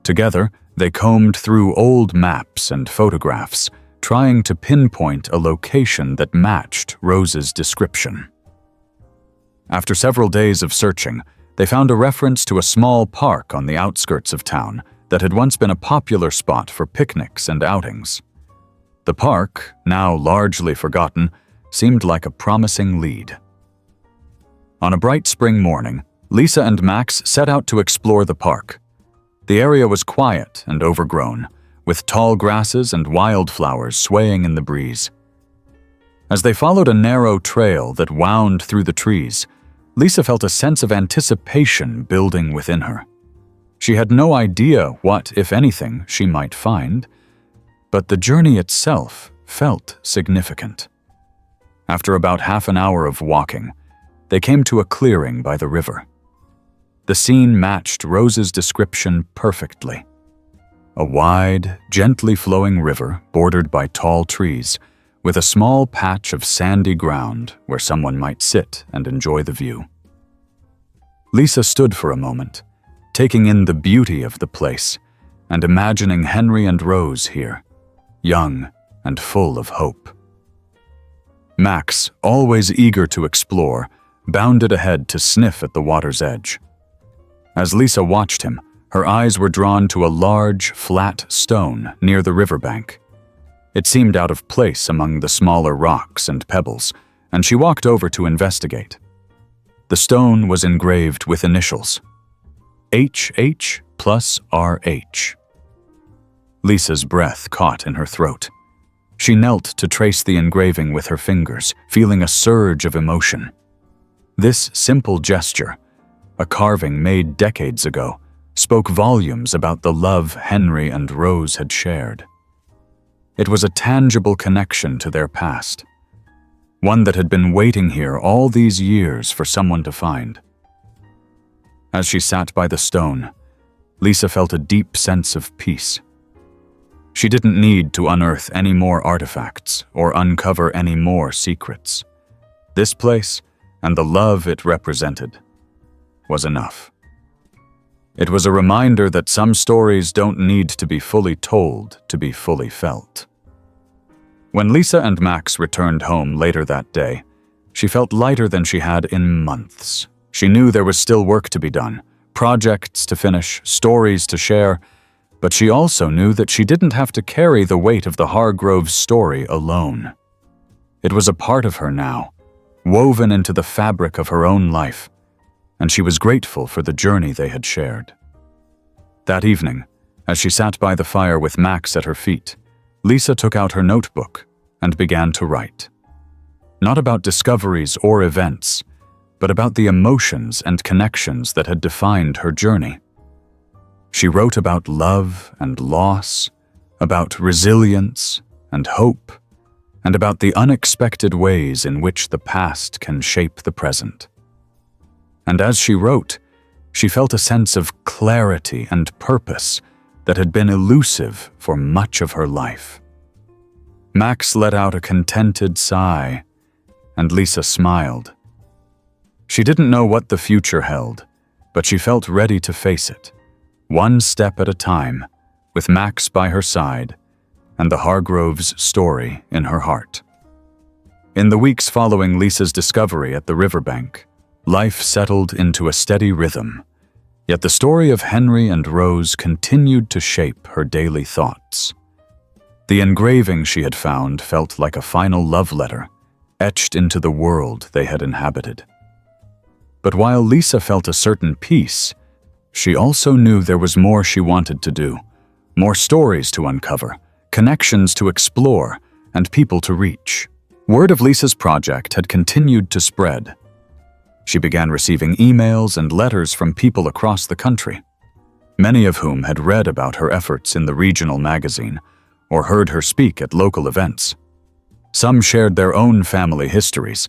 Together, they combed through old maps and photographs, trying to pinpoint a location that matched Rose's description. After several days of searching, they found a reference to a small park on the outskirts of town that had once been a popular spot for picnics and outings. The park, now largely forgotten, seemed like a promising lead. On a bright spring morning, Lisa and Max set out to explore the park. The area was quiet and overgrown, with tall grasses and wildflowers swaying in the breeze. As they followed a narrow trail that wound through the trees, Lisa felt a sense of anticipation building within her. She had no idea what, if anything, she might find, but the journey itself felt significant. After about half an hour of walking, they came to a clearing by the river. The scene matched Rose's description perfectly. A wide, gently flowing river bordered by tall trees, with a small patch of sandy ground where someone might sit and enjoy the view. Lisa stood for a moment, taking in the beauty of the place and imagining Henry and Rose here, young and full of hope. Max, always eager to explore, bounded ahead to sniff at the water's edge. As Lisa watched him, her eyes were drawn to a large, flat stone near the riverbank. It seemed out of place among the smaller rocks and pebbles, and she walked over to investigate. The stone was engraved with initials: HH plus RH. Lisa's breath caught in her throat. She knelt to trace the engraving with her fingers, feeling a surge of emotion. This simple gesture, a carving made decades ago, spoke volumes about the love Henry and Rose had shared. It was a tangible connection to their past, one that had been waiting here all these years for someone to find. As she sat by the stone, Lisa felt a deep sense of peace. She didn't need to unearth any more artifacts or uncover any more secrets. This place, and the love it represented, was enough. It was a reminder that some stories don't need to be fully told to be fully felt. When Lisa and Max returned home later that day, she felt lighter than she had in months. She knew there was still work to be done, projects to finish, stories to share, but she also knew that she didn't have to carry the weight of the Hargroves story alone. It was a part of her now, woven into the fabric of her own life, and she was grateful for the journey they had shared. That evening, as she sat by the fire with Max at her feet, Lisa took out her notebook and began to write. Not about discoveries or events, but about the emotions and connections that had defined her journey. She wrote about love and loss, about resilience and hope, and about the unexpected ways in which the past can shape the present. And as she wrote, she felt a sense of clarity and purpose that had been elusive for much of her life. Max let out a contented sigh, and Lisa smiled. She didn't know what the future held, but she felt ready to face it, one step at a time, with Max by her side and the Hargroves' story in her heart. In the weeks following Lisa's discovery at the riverbank, life settled into a steady rhythm, yet the story of Henry and Rose continued to shape her daily thoughts. The engraving she had found felt like a final love letter, etched into the world they had inhabited. But while Lisa felt a certain peace, she also knew there was more she wanted to do, more stories to uncover, connections to explore, and people to reach. Word of Lisa's project had continued to spread. She began receiving emails and letters from people across the country, many of whom had read about her efforts in the regional magazine or heard her speak at local events. Some shared their own family histories,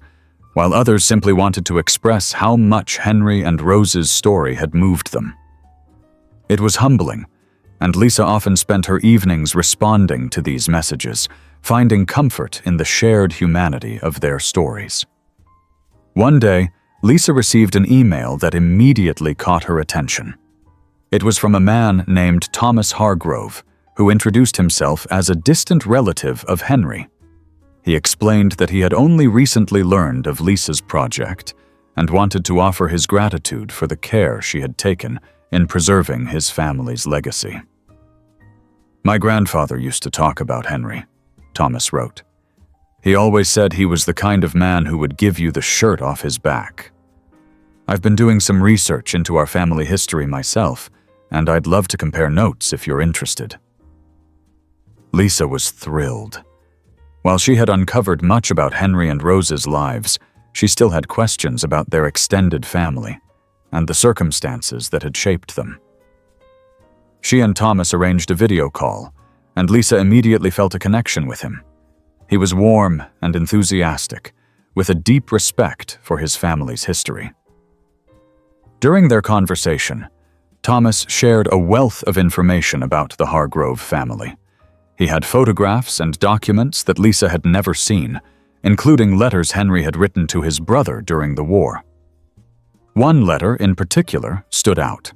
while others simply wanted to express how much Henry and Rose's story had moved them. It was humbling, and Lisa often spent her evenings responding to these messages, finding comfort in the shared humanity of their stories. One day, Lisa received an email that immediately caught her attention. It was from a man named Thomas Hargrove, who introduced himself as a distant relative of Henry. He explained that he had only recently learned of Lisa's project and wanted to offer his gratitude for the care she had taken in preserving his family's legacy. "My grandfather used to talk about Henry," Thomas wrote. "He always said he was the kind of man who would give you the shirt off his back. I've been doing some research into our family history myself, and I'd love to compare notes if you're interested." Lisa was thrilled. While she had uncovered much about Henry and Rose's lives, she still had questions about their extended family and the circumstances that had shaped them. She and Thomas arranged a video call, and Lisa immediately felt a connection with him. He was warm and enthusiastic, with a deep respect for his family's history. During their conversation, Thomas shared a wealth of information about the Hargrove family. He had photographs and documents that Lisa had never seen, including letters Henry had written to his brother during the war. One letter in particular stood out.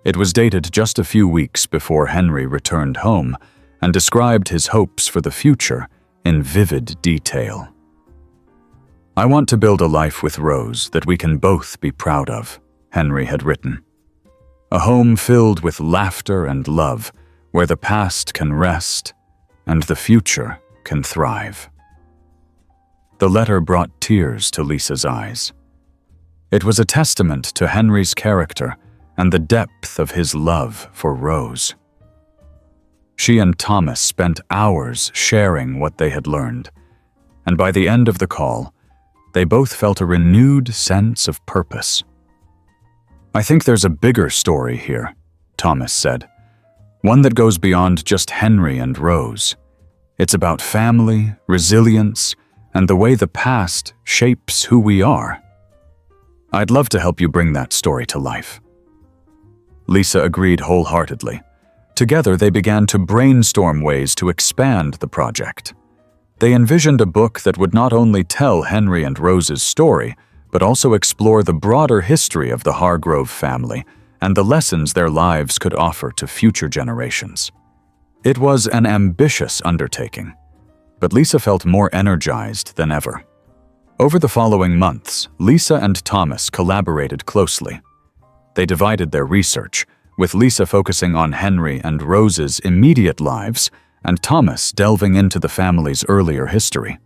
It was dated just a few weeks before Henry returned home and described his hopes for the future in vivid detail. "I want to build a life with Rose that we can both be proud of," Henry had written. "A home filled with laughter and love, where the past can rest and the future can thrive." The letter brought tears to Lisa's eyes. It was a testament to Henry's character and the depth of his love for Rose. She and Thomas spent hours sharing what they had learned, and by the end of the call, they both felt a renewed sense of purpose. "I think there's a bigger story here," Thomas said. "One that goes beyond just Henry and Rose. It's about family, resilience, and the way the past shapes who we are. I'd love to help you bring that story to life." Lisa agreed wholeheartedly. Together, they began to brainstorm ways to expand the project. They envisioned a book that would not only tell Henry and Rose's story, but also explore the broader history of the Hargrove family and the lessons their lives could offer to future generations. It was an ambitious undertaking, but Lisa felt more energized than ever. Over the following months, Lisa and Thomas collaborated closely. They divided their research, with Lisa focusing on Henry and Rose's immediate lives and Thomas delving into the family's earlier history.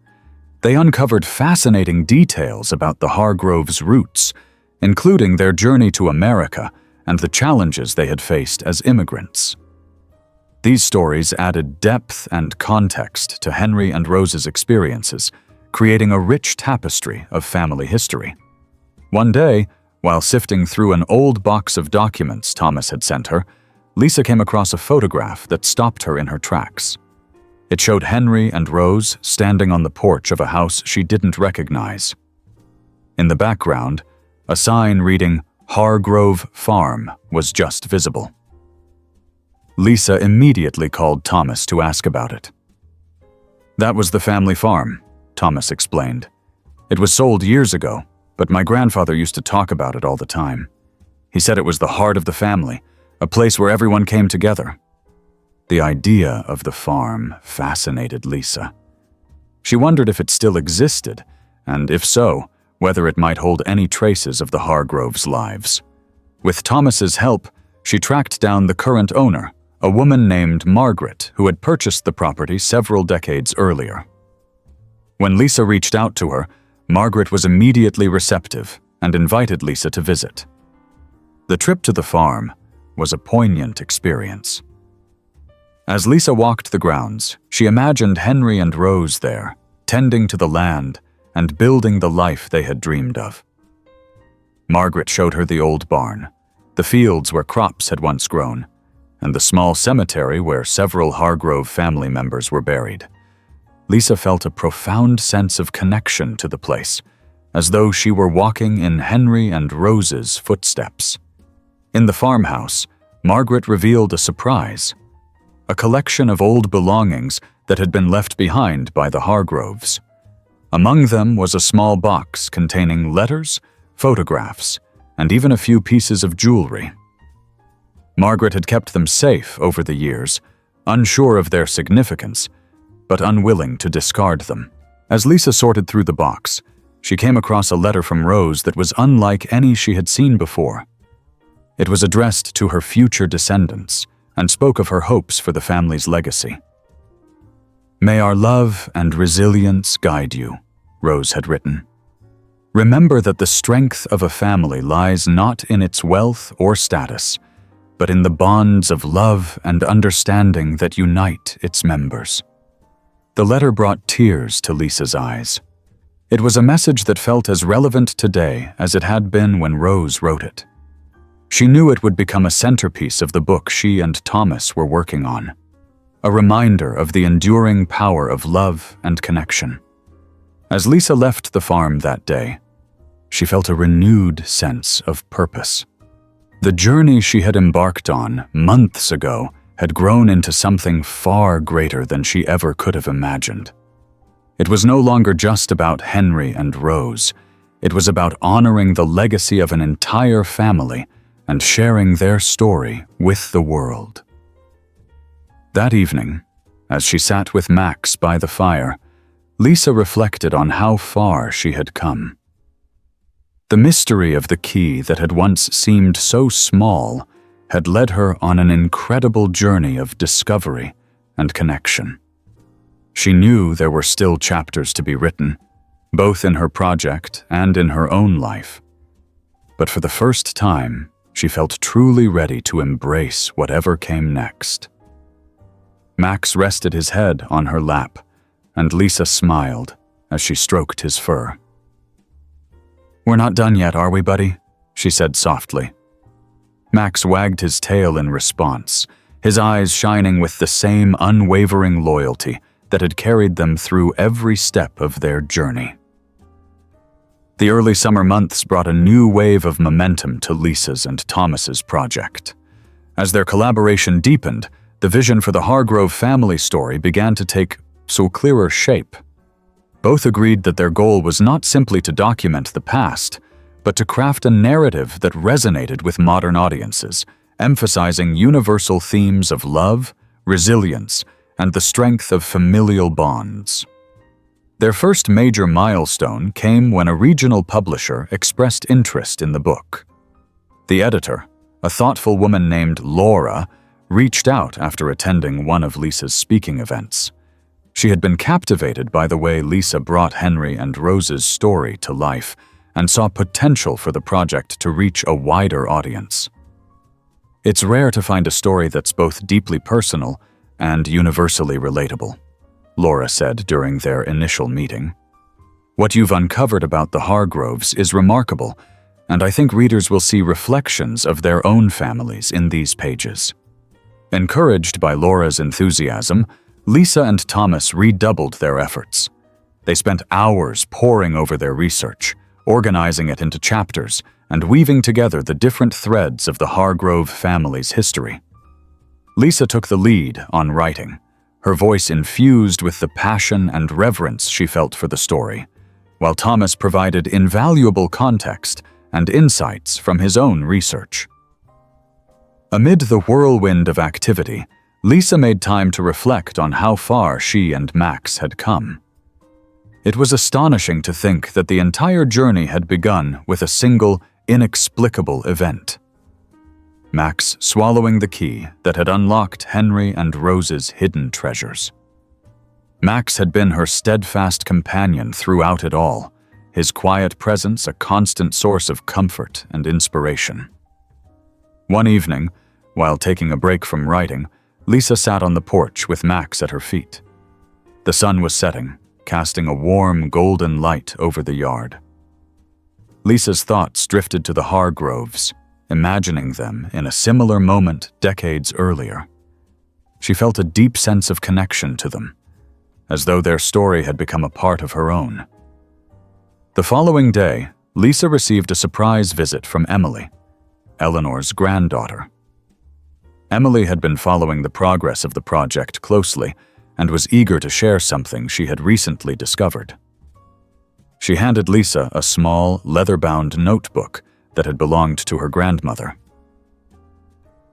They uncovered fascinating details about the Hargroves' roots, including their journey to America and the challenges they had faced as immigrants. These stories added depth and context to Henry and Rose's experiences, creating a rich tapestry of family history. One day, while sifting through an old box of documents Thomas had sent her, Lisa came across a photograph that stopped her in her tracks. It showed Henry and Rose standing on the porch of a house she didn't recognize. In the background, a sign reading "Hargrove Farm" was just visible. Lisa immediately called Thomas to ask about it. "That was the family farm," Thomas explained. "It was sold years ago, but my grandfather used to talk about it all the time. He said it was the heart of the family, a place where everyone came together." The idea of the farm fascinated Lisa. She wondered if it still existed, and if so, whether it might hold any traces of the Hargroves' lives. With Thomas's help, she tracked down the current owner, a woman named Margaret, who had purchased the property several decades earlier. When Lisa reached out to her, Margaret was immediately receptive and invited Lisa to visit. The trip to the farm was a poignant experience. As Lisa walked the grounds, she imagined Henry and Rose there, tending to the land and building the life they had dreamed of. Margaret showed her the old barn, the fields where crops had once grown, and the small cemetery where several Hargrove family members were buried. Lisa felt a profound sense of connection to the place, as though she were walking in Henry and Rose's footsteps. In the farmhouse, Margaret revealed a surprise: a collection of old belongings that had been left behind by the Hargroves. Among them was a small box containing letters, photographs, and even a few pieces of jewelry. Margaret had kept them safe over the years, unsure of their significance, but unwilling to discard them. As Lisa sorted through the box, she came across a letter from Rose that was unlike any she had seen before. It was addressed to her future descendants and spoke of her hopes for the family's legacy. "May our love and resilience guide you," Rose had written. "Remember that the strength of a family lies not in its wealth or status, but in the bonds of love and understanding that unite its members." The letter brought tears to Lisa's eyes. It was a message that felt as relevant today as it had been when Rose wrote it. She knew it would become a centerpiece of the book she and Thomas were working on, a reminder of the enduring power of love and connection. As Lisa left the farm that day, she felt a renewed sense of purpose. The journey she had embarked on months ago had grown into something far greater than she ever could have imagined. It was no longer just about Henry and Rose. It was about honoring the legacy of an entire family and sharing their story with the world. That evening, as she sat with Max by the fire, Lisa reflected on how far she had come. The mystery of the key that had once seemed so small had led her on an incredible journey of discovery and connection. She knew there were still chapters to be written, both in her project and in her own life. But for the first time, she felt truly ready to embrace whatever came next. Max rested his head on her lap, and Lisa smiled as she stroked his fur. "We're not done yet, are we, buddy?" she said softly. Max wagged his tail in response, his eyes shining with the same unwavering loyalty that had carried them through every step of their journey. The early summer months brought a new wave of momentum to Lisa's and Thomas's project. As their collaboration deepened, the vision for the Hargrove family story began to take so clearer shape. Both agreed that their goal was not simply to document the past, but to craft a narrative that resonated with modern audiences, emphasizing universal themes of love, resilience, and the strength of familial bonds. Their first major milestone came when a regional publisher expressed interest in the book. The editor, a thoughtful woman named Laura, reached out after attending one of Lisa's speaking events. She had been captivated by the way Lisa brought Henry and Rose's story to life and saw potential for the project to reach a wider audience. "It's rare to find a story that's both deeply personal and universally relatable," Laura said during their initial meeting. "What you've uncovered about the Hargroves is remarkable, and I think readers will see reflections of their own families in these pages." Encouraged by Laura's enthusiasm, Lisa and Thomas redoubled their efforts. They spent hours poring over their research, organizing it into chapters, and weaving together the different threads of the Hargrove family's history. Lisa took the lead on writing, her voice infused with the passion and reverence she felt for the story, while Thomas provided invaluable context and insights from his own research. Amid the whirlwind of activity, Lisa made time to reflect on how far she and Max had come. It was astonishing to think that the entire journey had begun with a single, inexplicable event. Max swallowing the key that had unlocked Henry and Rose's hidden treasures. Max had been her steadfast companion throughout it all, his quiet presence a constant source of comfort and inspiration. One evening, while taking a break from writing, Lisa sat on the porch with Max at her feet. The sun was setting, casting a warm, golden light over the yard. Lisa's thoughts drifted to the Hargroves, imagining them in a similar moment decades earlier. She felt a deep sense of connection to them, as though their story had become a part of her own. The following day, Lisa received a surprise visit from Emily, Eleanor's granddaughter. Emily had been following the progress of the project closely and was eager to share something she had recently discovered. She handed Lisa a small, leather-bound notebook that had belonged to her grandmother.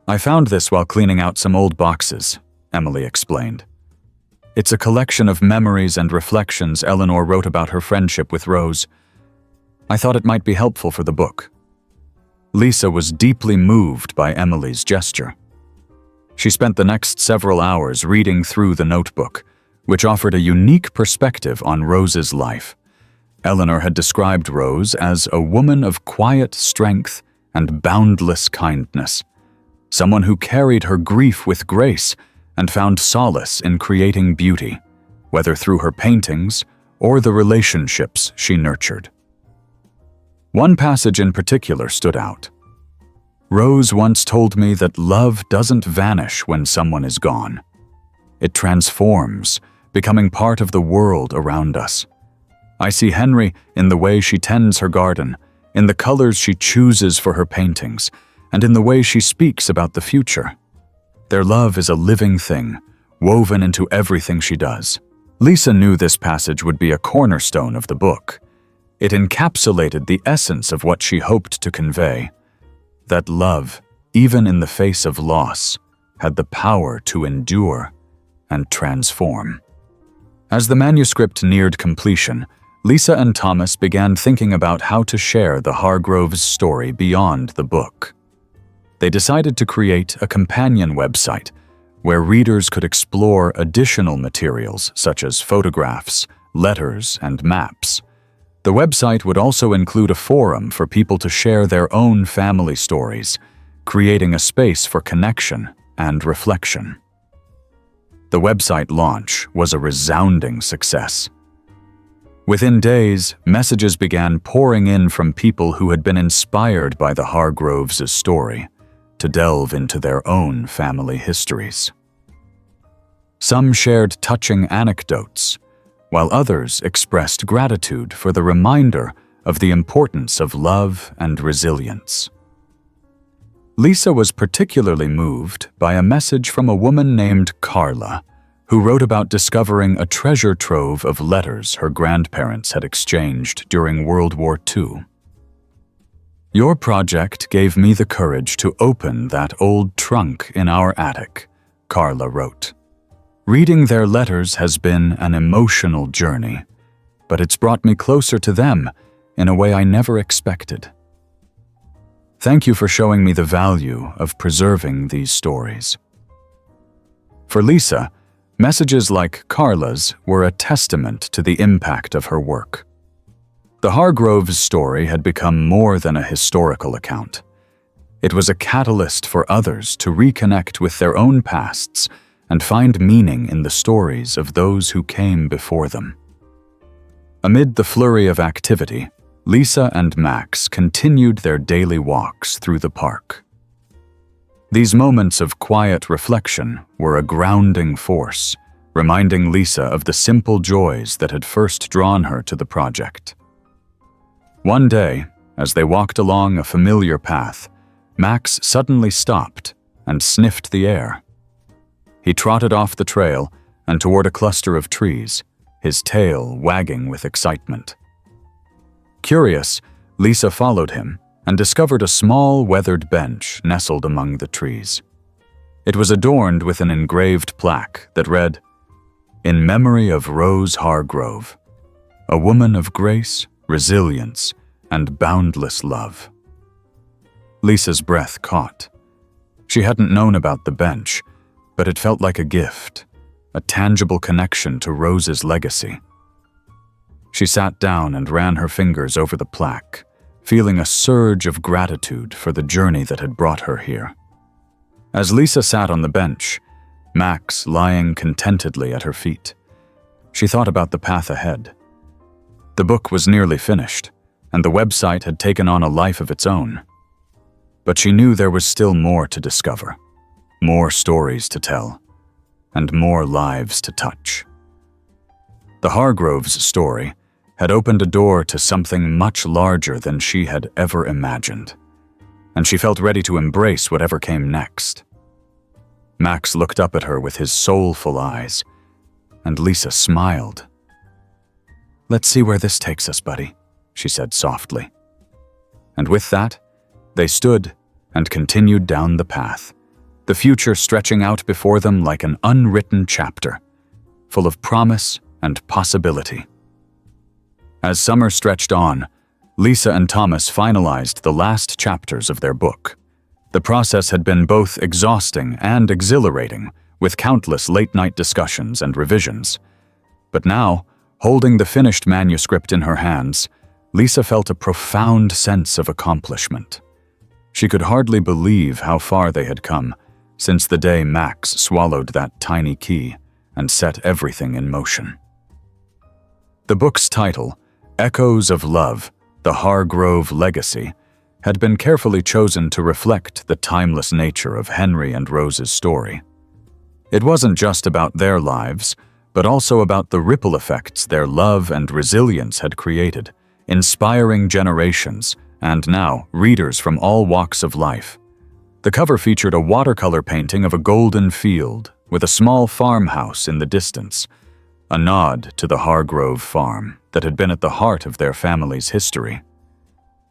"I found this while cleaning out some old boxes," Emily explained. "It's a collection of memories and reflections Eleanor wrote about her friendship with Rose. I thought it might be helpful for the book." Lisa was deeply moved by Emily's gesture. She spent the next several hours reading through the notebook, which offered a unique perspective on Rose's life. Eleanor had described Rose as a woman of quiet strength and boundless kindness, someone who carried her grief with grace and found solace in creating beauty, whether through her paintings or the relationships she nurtured. One passage in particular stood out. "Rose once told me that love doesn't vanish when someone is gone. It transforms, becoming part of the world around us. I see Henry in the way she tends her garden, in the colors she chooses for her paintings, and in the way she speaks about the future. Their love is a living thing, woven into everything she does." Lisa knew this passage would be a cornerstone of the book. It encapsulated the essence of what she hoped to convey: that love, even in the face of loss, had the power to endure and transform. As the manuscript neared completion, Lisa and Thomas began thinking about how to share the Hargroves story beyond the book. They decided to create a companion website where readers could explore additional materials such as photographs, letters, and maps. The website would also include a forum for people to share their own family stories, creating a space for connection and reflection. The website launch was a resounding success. Within days, messages began pouring in from people who had been inspired by the Hargroves' story to delve into their own family histories. Some shared touching anecdotes, while others expressed gratitude for the reminder of the importance of love and resilience. Lisa was particularly moved by a message from a woman named Carla, who wrote about discovering a treasure trove of letters her grandparents had exchanged during World War II. "Your project gave me the courage to open that old trunk in our attic," Carla wrote. "Reading their letters has been an emotional journey, but it's brought me closer to them in a way I never expected. Thank you for showing me the value of preserving these stories." For Lisa, messages like Carla's were a testament to the impact of her work. The Hargroves' story had become more than a historical account. It was a catalyst for others to reconnect with their own pasts and find meaning in the stories of those who came before them. Amid the flurry of activity, Lisa and Max continued their daily walks through the park. These moments of quiet reflection were a grounding force, reminding Lisa of the simple joys that had first drawn her to the project. One day, as they walked along a familiar path, Max suddenly stopped and sniffed the air. He trotted off the trail and toward a cluster of trees, his tail wagging with excitement. Curious, Lisa followed him and discovered a small weathered bench nestled among the trees. It was adorned with an engraved plaque that read, "In memory of Rose Hargrove, a woman of grace, resilience, and boundless love." Lisa's breath caught. She hadn't known about the bench, but it felt like a gift, a tangible connection to Rose's legacy. She sat down and ran her fingers over the plaque, feeling a surge of gratitude for the journey that had brought her here. As Lisa sat on the bench, Max lying contentedly at her feet, she thought about the path ahead. The book was nearly finished, and the website had taken on a life of its own. But she knew there was still more to discover, more stories to tell, and more lives to touch. The Hargroves' story had opened a door to something much larger than she had ever imagined, and she felt ready to embrace whatever came next. Max looked up at her with his soulful eyes, and Lisa smiled. "Let's see where this takes us, buddy," she said softly. And with that, they stood and continued down the path, the future stretching out before them like an unwritten chapter, full of promise and possibility. As summer stretched on, Lisa and Thomas finalized the last chapters of their book. The process had been both exhausting and exhilarating, with countless late-night discussions and revisions. But now, holding the finished manuscript in her hands, Lisa felt a profound sense of accomplishment. She could hardly believe how far they had come since the day Max swallowed that tiny key and set everything in motion. The book's title, Echoes of Love, The Hargrove Legacy, had been carefully chosen to reflect the timeless nature of Henry and Rose's story. It wasn't just about their lives, but also about the ripple effects their love and resilience had created, inspiring generations and now readers from all walks of life. The cover featured a watercolor painting of a golden field with a small farmhouse in the distance, a nod to the Hargrove farm that had been at the heart of their family's history.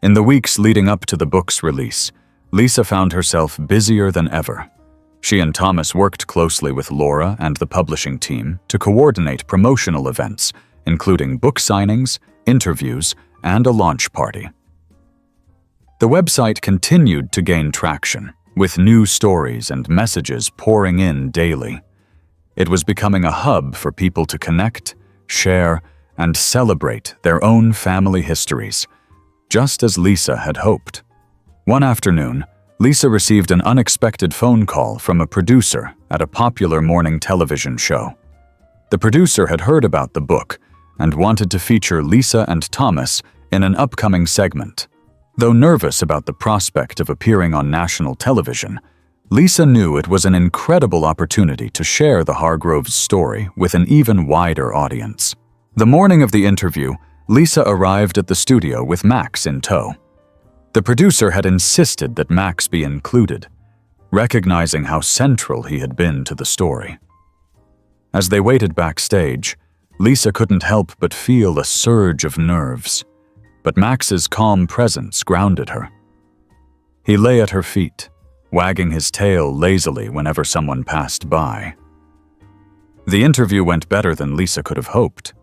In the weeks leading up to the book's release, Lisa found herself busier than ever. She and Thomas worked closely with Laura and the publishing team to coordinate promotional events, including book signings, interviews, and a launch party. The website continued to gain traction, with new stories and messages pouring in daily. It was becoming a hub for people to connect, share, and celebrate their own family histories, just as Lisa had hoped. One afternoon, Lisa received an unexpected phone call from a producer at a popular morning television show. The producer had heard about the book and wanted to feature Lisa and Thomas in an upcoming segment. Though nervous about the prospect of appearing on national television, Lisa knew it was an incredible opportunity to share the Hargroves' story with an even wider audience. The morning of the interview, Lisa arrived at the studio with Max in tow. The producer had insisted that Max be included, recognizing how central he had been to the story. As they waited backstage, Lisa couldn't help but feel a surge of nerves, but Max's calm presence grounded her. He lay at her feet, wagging his tail lazily whenever someone passed by. The interview went better than Lisa could have hoped.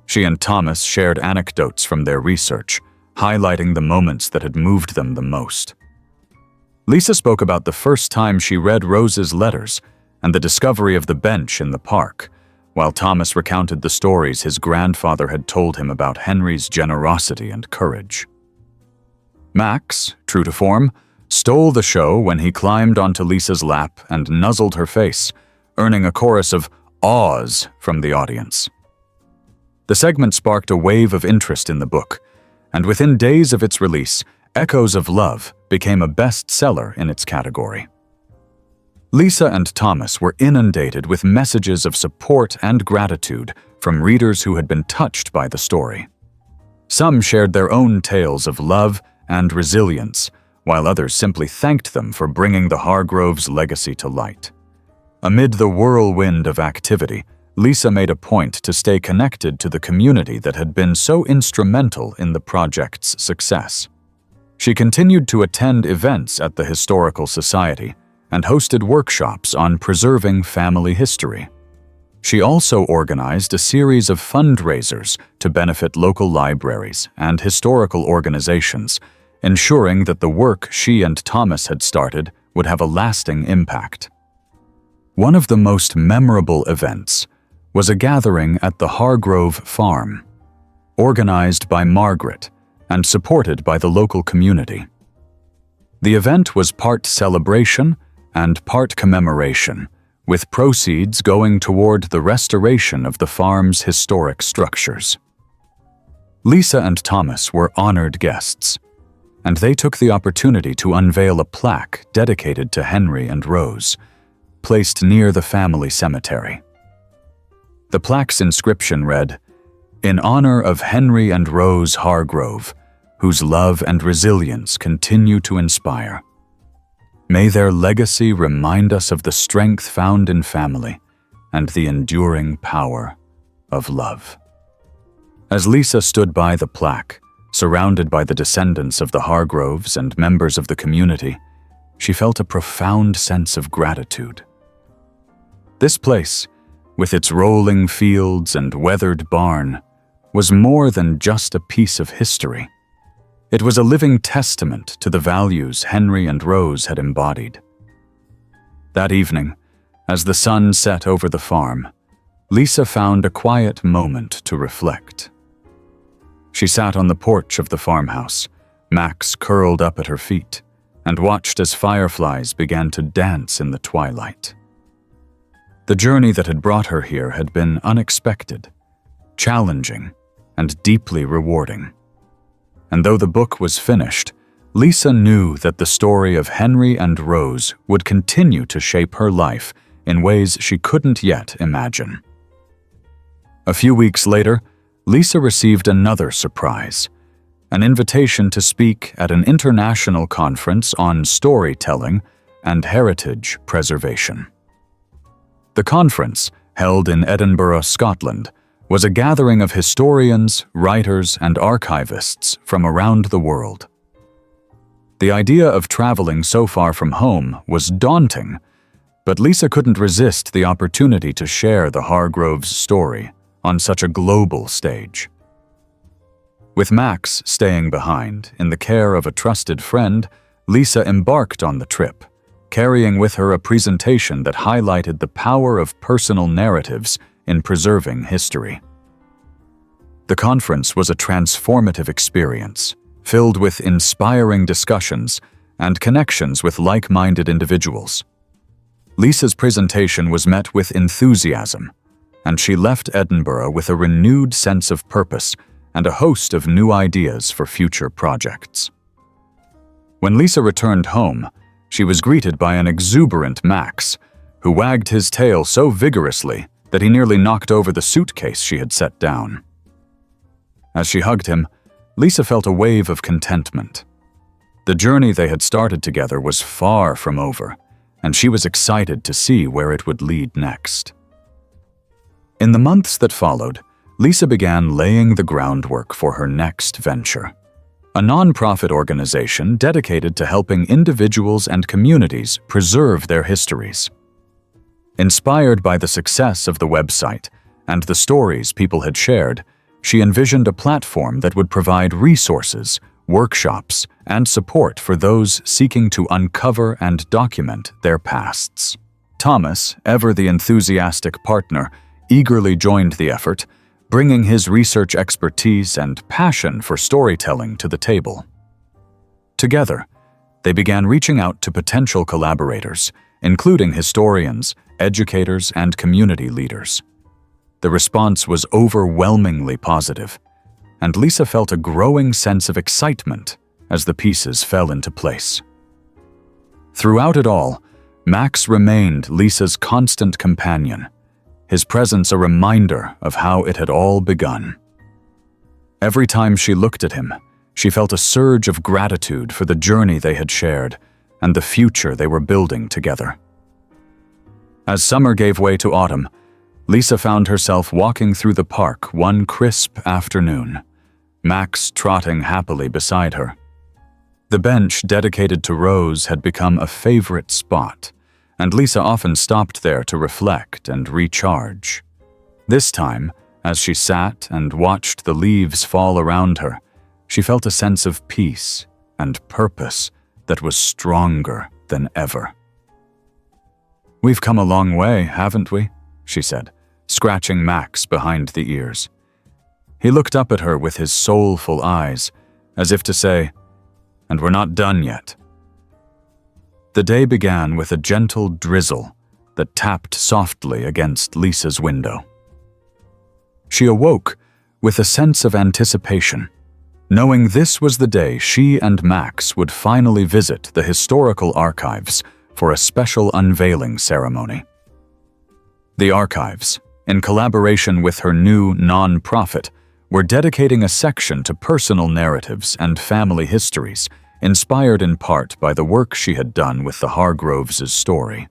She and Thomas shared anecdotes from their research, highlighting the moments that had moved them the most. Lisa spoke about the first time she read Rose's letters and the discovery of the bench in the park, while Thomas recounted the stories his grandfather had told him about Henry's generosity and courage. Max, true to form, stole the show when he climbed onto Lisa's lap and nuzzled her face, earning a chorus of awes from the audience. The segment sparked a wave of interest in the book, and within days of its release, Echoes of Love became a bestseller in its category. Lisa and Thomas were inundated with messages of support and gratitude from readers who had been touched by the story. Some shared their own tales of love and resilience, while others simply thanked them for bringing the Hargroves' legacy to light. Amid the whirlwind of activity, Lisa made a point to stay connected to the community that had been so instrumental in the project's success. She continued to attend events at the Historical Society and hosted workshops on preserving family history. She also organized a series of fundraisers to benefit local libraries and historical organizations, ensuring that the work she and Thomas had started would have a lasting impact. One of the most memorable events was a gathering at the Hargrove Farm, organized by Margaret and supported by the local community. The event was part celebration and part commemoration, with proceeds going toward the restoration of the farm's historic structures. Lisa and Thomas were honored guests, and they took the opportunity to unveil a plaque dedicated to Henry and Rose, placed near the family cemetery. The plaque's inscription read, "In honor of Henry and Rose Hargrove, whose love and resilience continue to inspire. May their legacy remind us of the strength found in family and the enduring power of love." As Lisa stood by the plaque, surrounded by the descendants of the Hargroves and members of the community, she felt a profound sense of gratitude. This place, with its rolling fields and weathered barn, was more than just a piece of history. It was a living testament to the values Henry and Rose had embodied. That evening, as the sun set over the farm, Lisa found a quiet moment to reflect. She sat on the porch of the farmhouse, Max curled up at her feet, and watched as fireflies began to dance in the twilight. The journey that had brought her here had been unexpected, challenging, and deeply rewarding. And though the book was finished, Lisa knew that the story of Henry and Rose would continue to shape her life in ways she couldn't yet imagine. A few weeks later, Lisa received another surprise, an invitation to speak at an international conference on storytelling and heritage preservation. The conference, held in Edinburgh, Scotland, was a gathering of historians, writers, and archivists from around the world. The idea of traveling so far from home was daunting, but Lisa couldn't resist the opportunity to share the Hargroves' story on such a global stage. With Max staying behind in the care of a trusted friend, Lisa embarked on the trip, carrying with her a presentation that highlighted the power of personal narratives in preserving history. The conference was a transformative experience, filled with inspiring discussions and connections with like-minded individuals. Lisa's presentation was met with enthusiasm, and she left Edinburgh with a renewed sense of purpose and a host of new ideas for future projects. When Lisa returned home, she was greeted by an exuberant Max, who wagged his tail so vigorously that he nearly knocked over the suitcase she had set down. As she hugged him, Lisa felt a wave of contentment. The journey they had started together was far from over, and she was excited to see where it would lead next. In the months that followed, Lisa began laying the groundwork for her next venture, a nonprofit organization dedicated to helping individuals and communities preserve their histories. Inspired by the success of the website and the stories people had shared, she envisioned a platform that would provide resources, workshops, and support for those seeking to uncover and document their pasts. Thomas, ever the enthusiastic partner, eagerly joined the effort, bringing his research expertise and passion for storytelling to the table. Together, they began reaching out to potential collaborators, including historians, educators, and community leaders. The response was overwhelmingly positive, and Lisa felt a growing sense of excitement as the pieces fell into place. Throughout it all, Max remained Lisa's constant companion, his presence a reminder of how it had all begun. Every time she looked at him, she felt a surge of gratitude for the journey they had shared and the future they were building together. As summer gave way to autumn, Lisa found herself walking through the park one crisp afternoon, Max trotting happily beside her. The bench dedicated to Rose had become a favorite spot, and Lisa often stopped there to reflect and recharge. This time, as she sat and watched the leaves fall around her, she felt a sense of peace and purpose that was stronger than ever. "We've come a long way, haven't we?" she said, scratching Max behind the ears. He looked up at her with his soulful eyes, as if to say, "And we're not done yet." The day began with a gentle drizzle that tapped softly against Lisa's window. She awoke with a sense of anticipation, knowing this was the day she and Max would finally visit the historical archives for a special unveiling ceremony. The archives, in collaboration with her new non-profit, were dedicating a section to personal narratives and family histories, inspired in part by the work she had done with the Hargroves' story.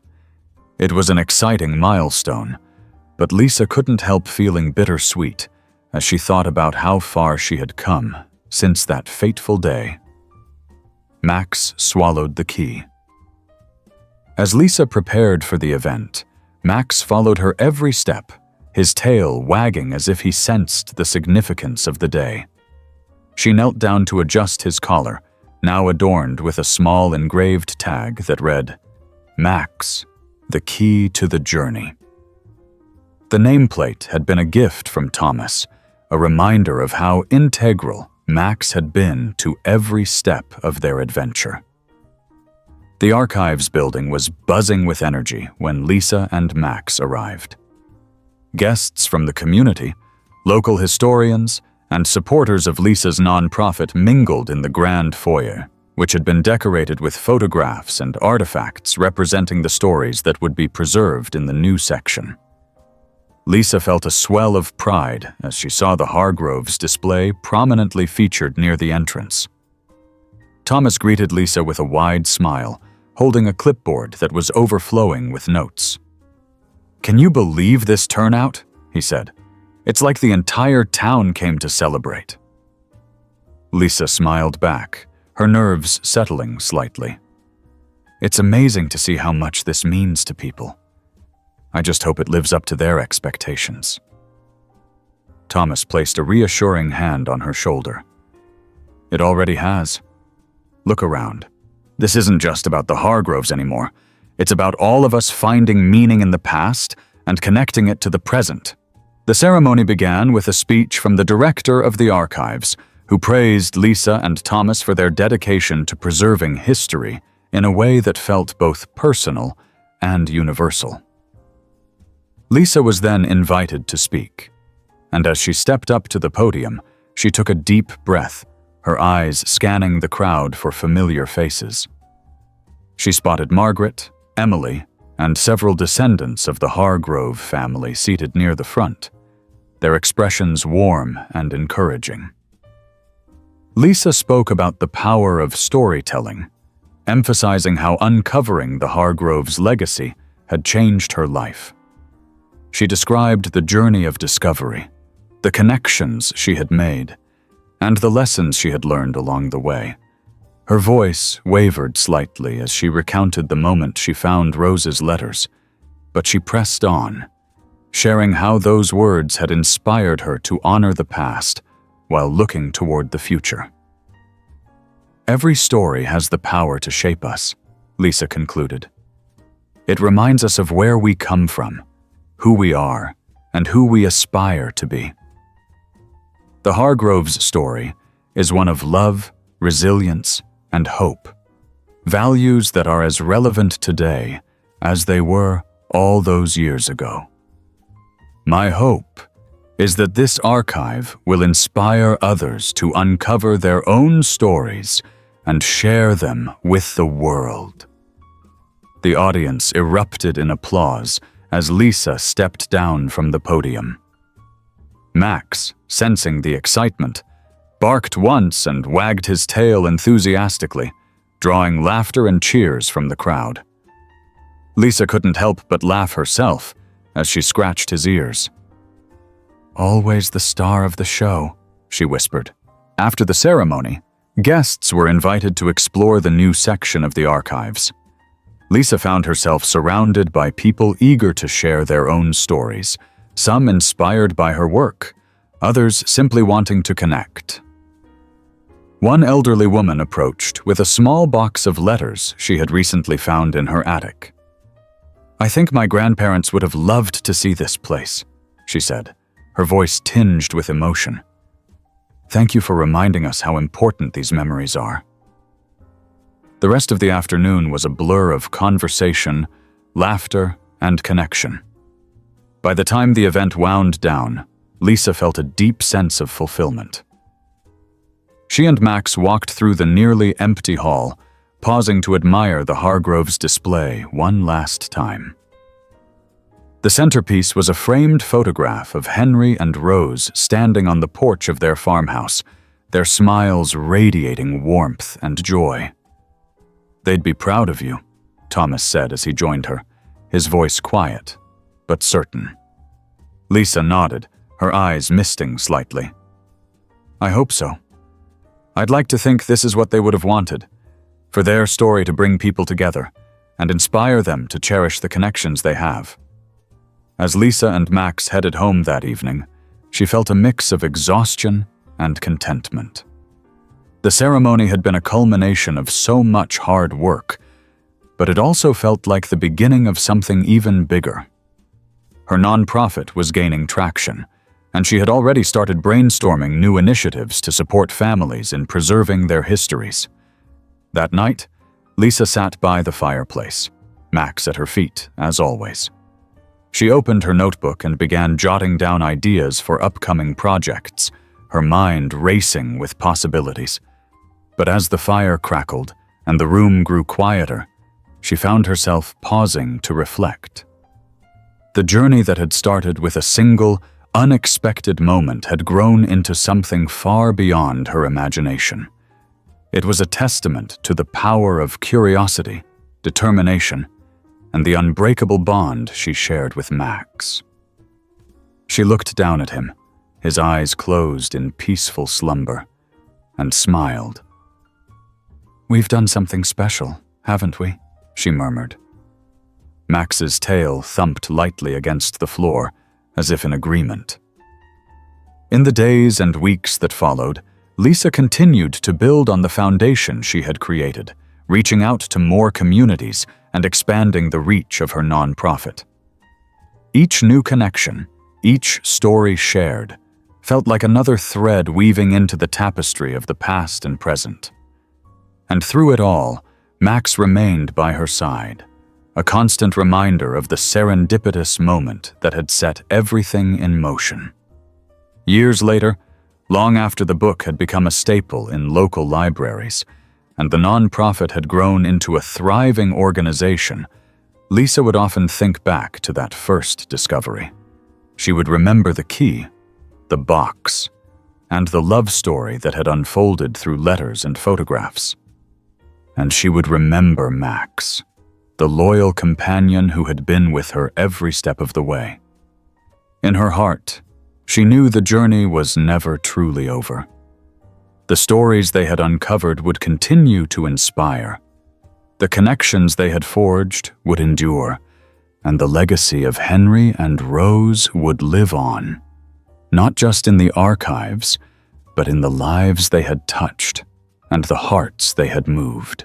It was an exciting milestone, but Lisa couldn't help feeling bittersweet as she thought about how far she had come since that fateful day. Max swallowed the key. As Lisa prepared for the event, Max followed her every step, his tail wagging as if he sensed the significance of the day. She knelt down to adjust his collar, now adorned with a small engraved tag that read, "Max, the key to the journey." The nameplate had been a gift from Thomas, a reminder of how integral Max had been to every step of their adventure. The archives building was buzzing with energy when Lisa and Max arrived. Guests from the community, local historians, and supporters of Lisa's nonprofit mingled in the grand foyer, which had been decorated with photographs and artifacts representing the stories that would be preserved in the new section. Lisa felt a swell of pride as she saw the Hargroves display prominently featured near the entrance. Thomas greeted Lisa with a wide smile, holding a clipboard that was overflowing with notes. "Can you believe this turnout?" he said. "It's like the entire town came to celebrate." Lisa smiled back, her nerves settling slightly. It's amazing to see how much this means to people. I just hope it lives up to their expectations. Thomas placed a reassuring hand on her shoulder. It already has. Look around. This isn't just about the Hargroves anymore. It's about all of us finding meaning in the past and connecting it to the present. The ceremony began with a speech from the director of the archives, who praised Lisa and Thomas for their dedication to preserving history in a way that felt both personal and universal. Lisa was then invited to speak, and as she stepped up to the podium, she took a deep breath, her eyes scanning the crowd for familiar faces. She spotted Margaret, Emily, and several descendants of the Hargrove family seated near the front, their expressions warm and encouraging. Lisa spoke about the power of storytelling, emphasizing how uncovering the Hargroves' legacy had changed her life. She described the journey of discovery, the connections she had made, and the lessons she had learned along the way. Her voice wavered slightly as she recounted the moment she found Rose's letters, but she pressed on, sharing how those words had inspired her to honor the past while looking toward the future. Every story has the power to shape us, Lisa concluded. It reminds us of where we come from, who we are, and who we aspire to be. The Hargroves' story is one of love, resilience, and hope, values that are as relevant today as they were all those years ago. My hope is that this archive will inspire others to uncover their own stories and share them with the world. The audience erupted in applause as Lisa stepped down from the podium. Max, sensing the excitement, barked once and wagged his tail enthusiastically, drawing laughter and cheers from the crowd. Lisa couldn't help but laugh herself as she scratched his ears. "Always the star of the show," she whispered. After the ceremony, guests were invited to explore the new section of the archives. Lisa found herself surrounded by people eager to share their own stories, some inspired by her work, others simply wanting to connect. One elderly woman approached with a small box of letters she had recently found in her attic. "I think my grandparents would have loved to see this place," she said, her voice tinged with emotion. "Thank you for reminding us how important these memories are." The rest of the afternoon was a blur of conversation, laughter, and connection. By the time the event wound down, Lisa felt a deep sense of fulfillment. She and Max walked through the nearly empty hall, pausing to admire the Hargroves' display one last time. The centerpiece was a framed photograph of Henry and Rose standing on the porch of their farmhouse, their smiles radiating warmth and joy. "They'd be proud of you," Thomas said as he joined her, his voice quiet, but certain. Lisa nodded, her eyes misting slightly. "I hope so. I'd like to think this is what they would have wanted, for their story to bring people together and inspire them to cherish the connections they have." As Lisa and Max headed home that evening, she felt a mix of exhaustion and contentment. The ceremony had been a culmination of so much hard work, but it also felt like the beginning of something even bigger. Her nonprofit was gaining traction, and she had already started brainstorming new initiatives to support families in preserving their histories. That night, Lisa sat by the fireplace, Max at her feet, as always. She opened her notebook and began jotting down ideas for upcoming projects, her mind racing with possibilities. But as the fire crackled and the room grew quieter, she found herself pausing to reflect. The journey that had started with a single, unexpected moment had grown into something far beyond her imagination. It was a testament to the power of curiosity, determination, and the unbreakable bond she shared with Max. She looked down at him, his eyes closed in peaceful slumber, and smiled. We've done something special, haven't we? She murmured. Max's tail thumped lightly against the floor, as if in agreement. In the days and weeks that followed, Lisa continued to build on the foundation she had created, reaching out to more communities and expanding the reach of her nonprofit. Each new connection, each story shared, felt like another thread weaving into the tapestry of the past and present. And through it all, Max remained by her side, a constant reminder of the serendipitous moment that had set everything in motion. Years later, long after the book had become a staple in local libraries, and the nonprofit had grown into a thriving organization, Lisa would often think back to that first discovery. She would remember the key, the box, and the love story that had unfolded through letters and photographs. And she would remember Max, the loyal companion who had been with her every step of the way. In her heart, she knew the journey was never truly over. The stories they had uncovered would continue to inspire. The connections they had forged would endure, and the legacy of Henry and Rose would live on, not just in the archives, but in the lives they had touched and the hearts they had moved.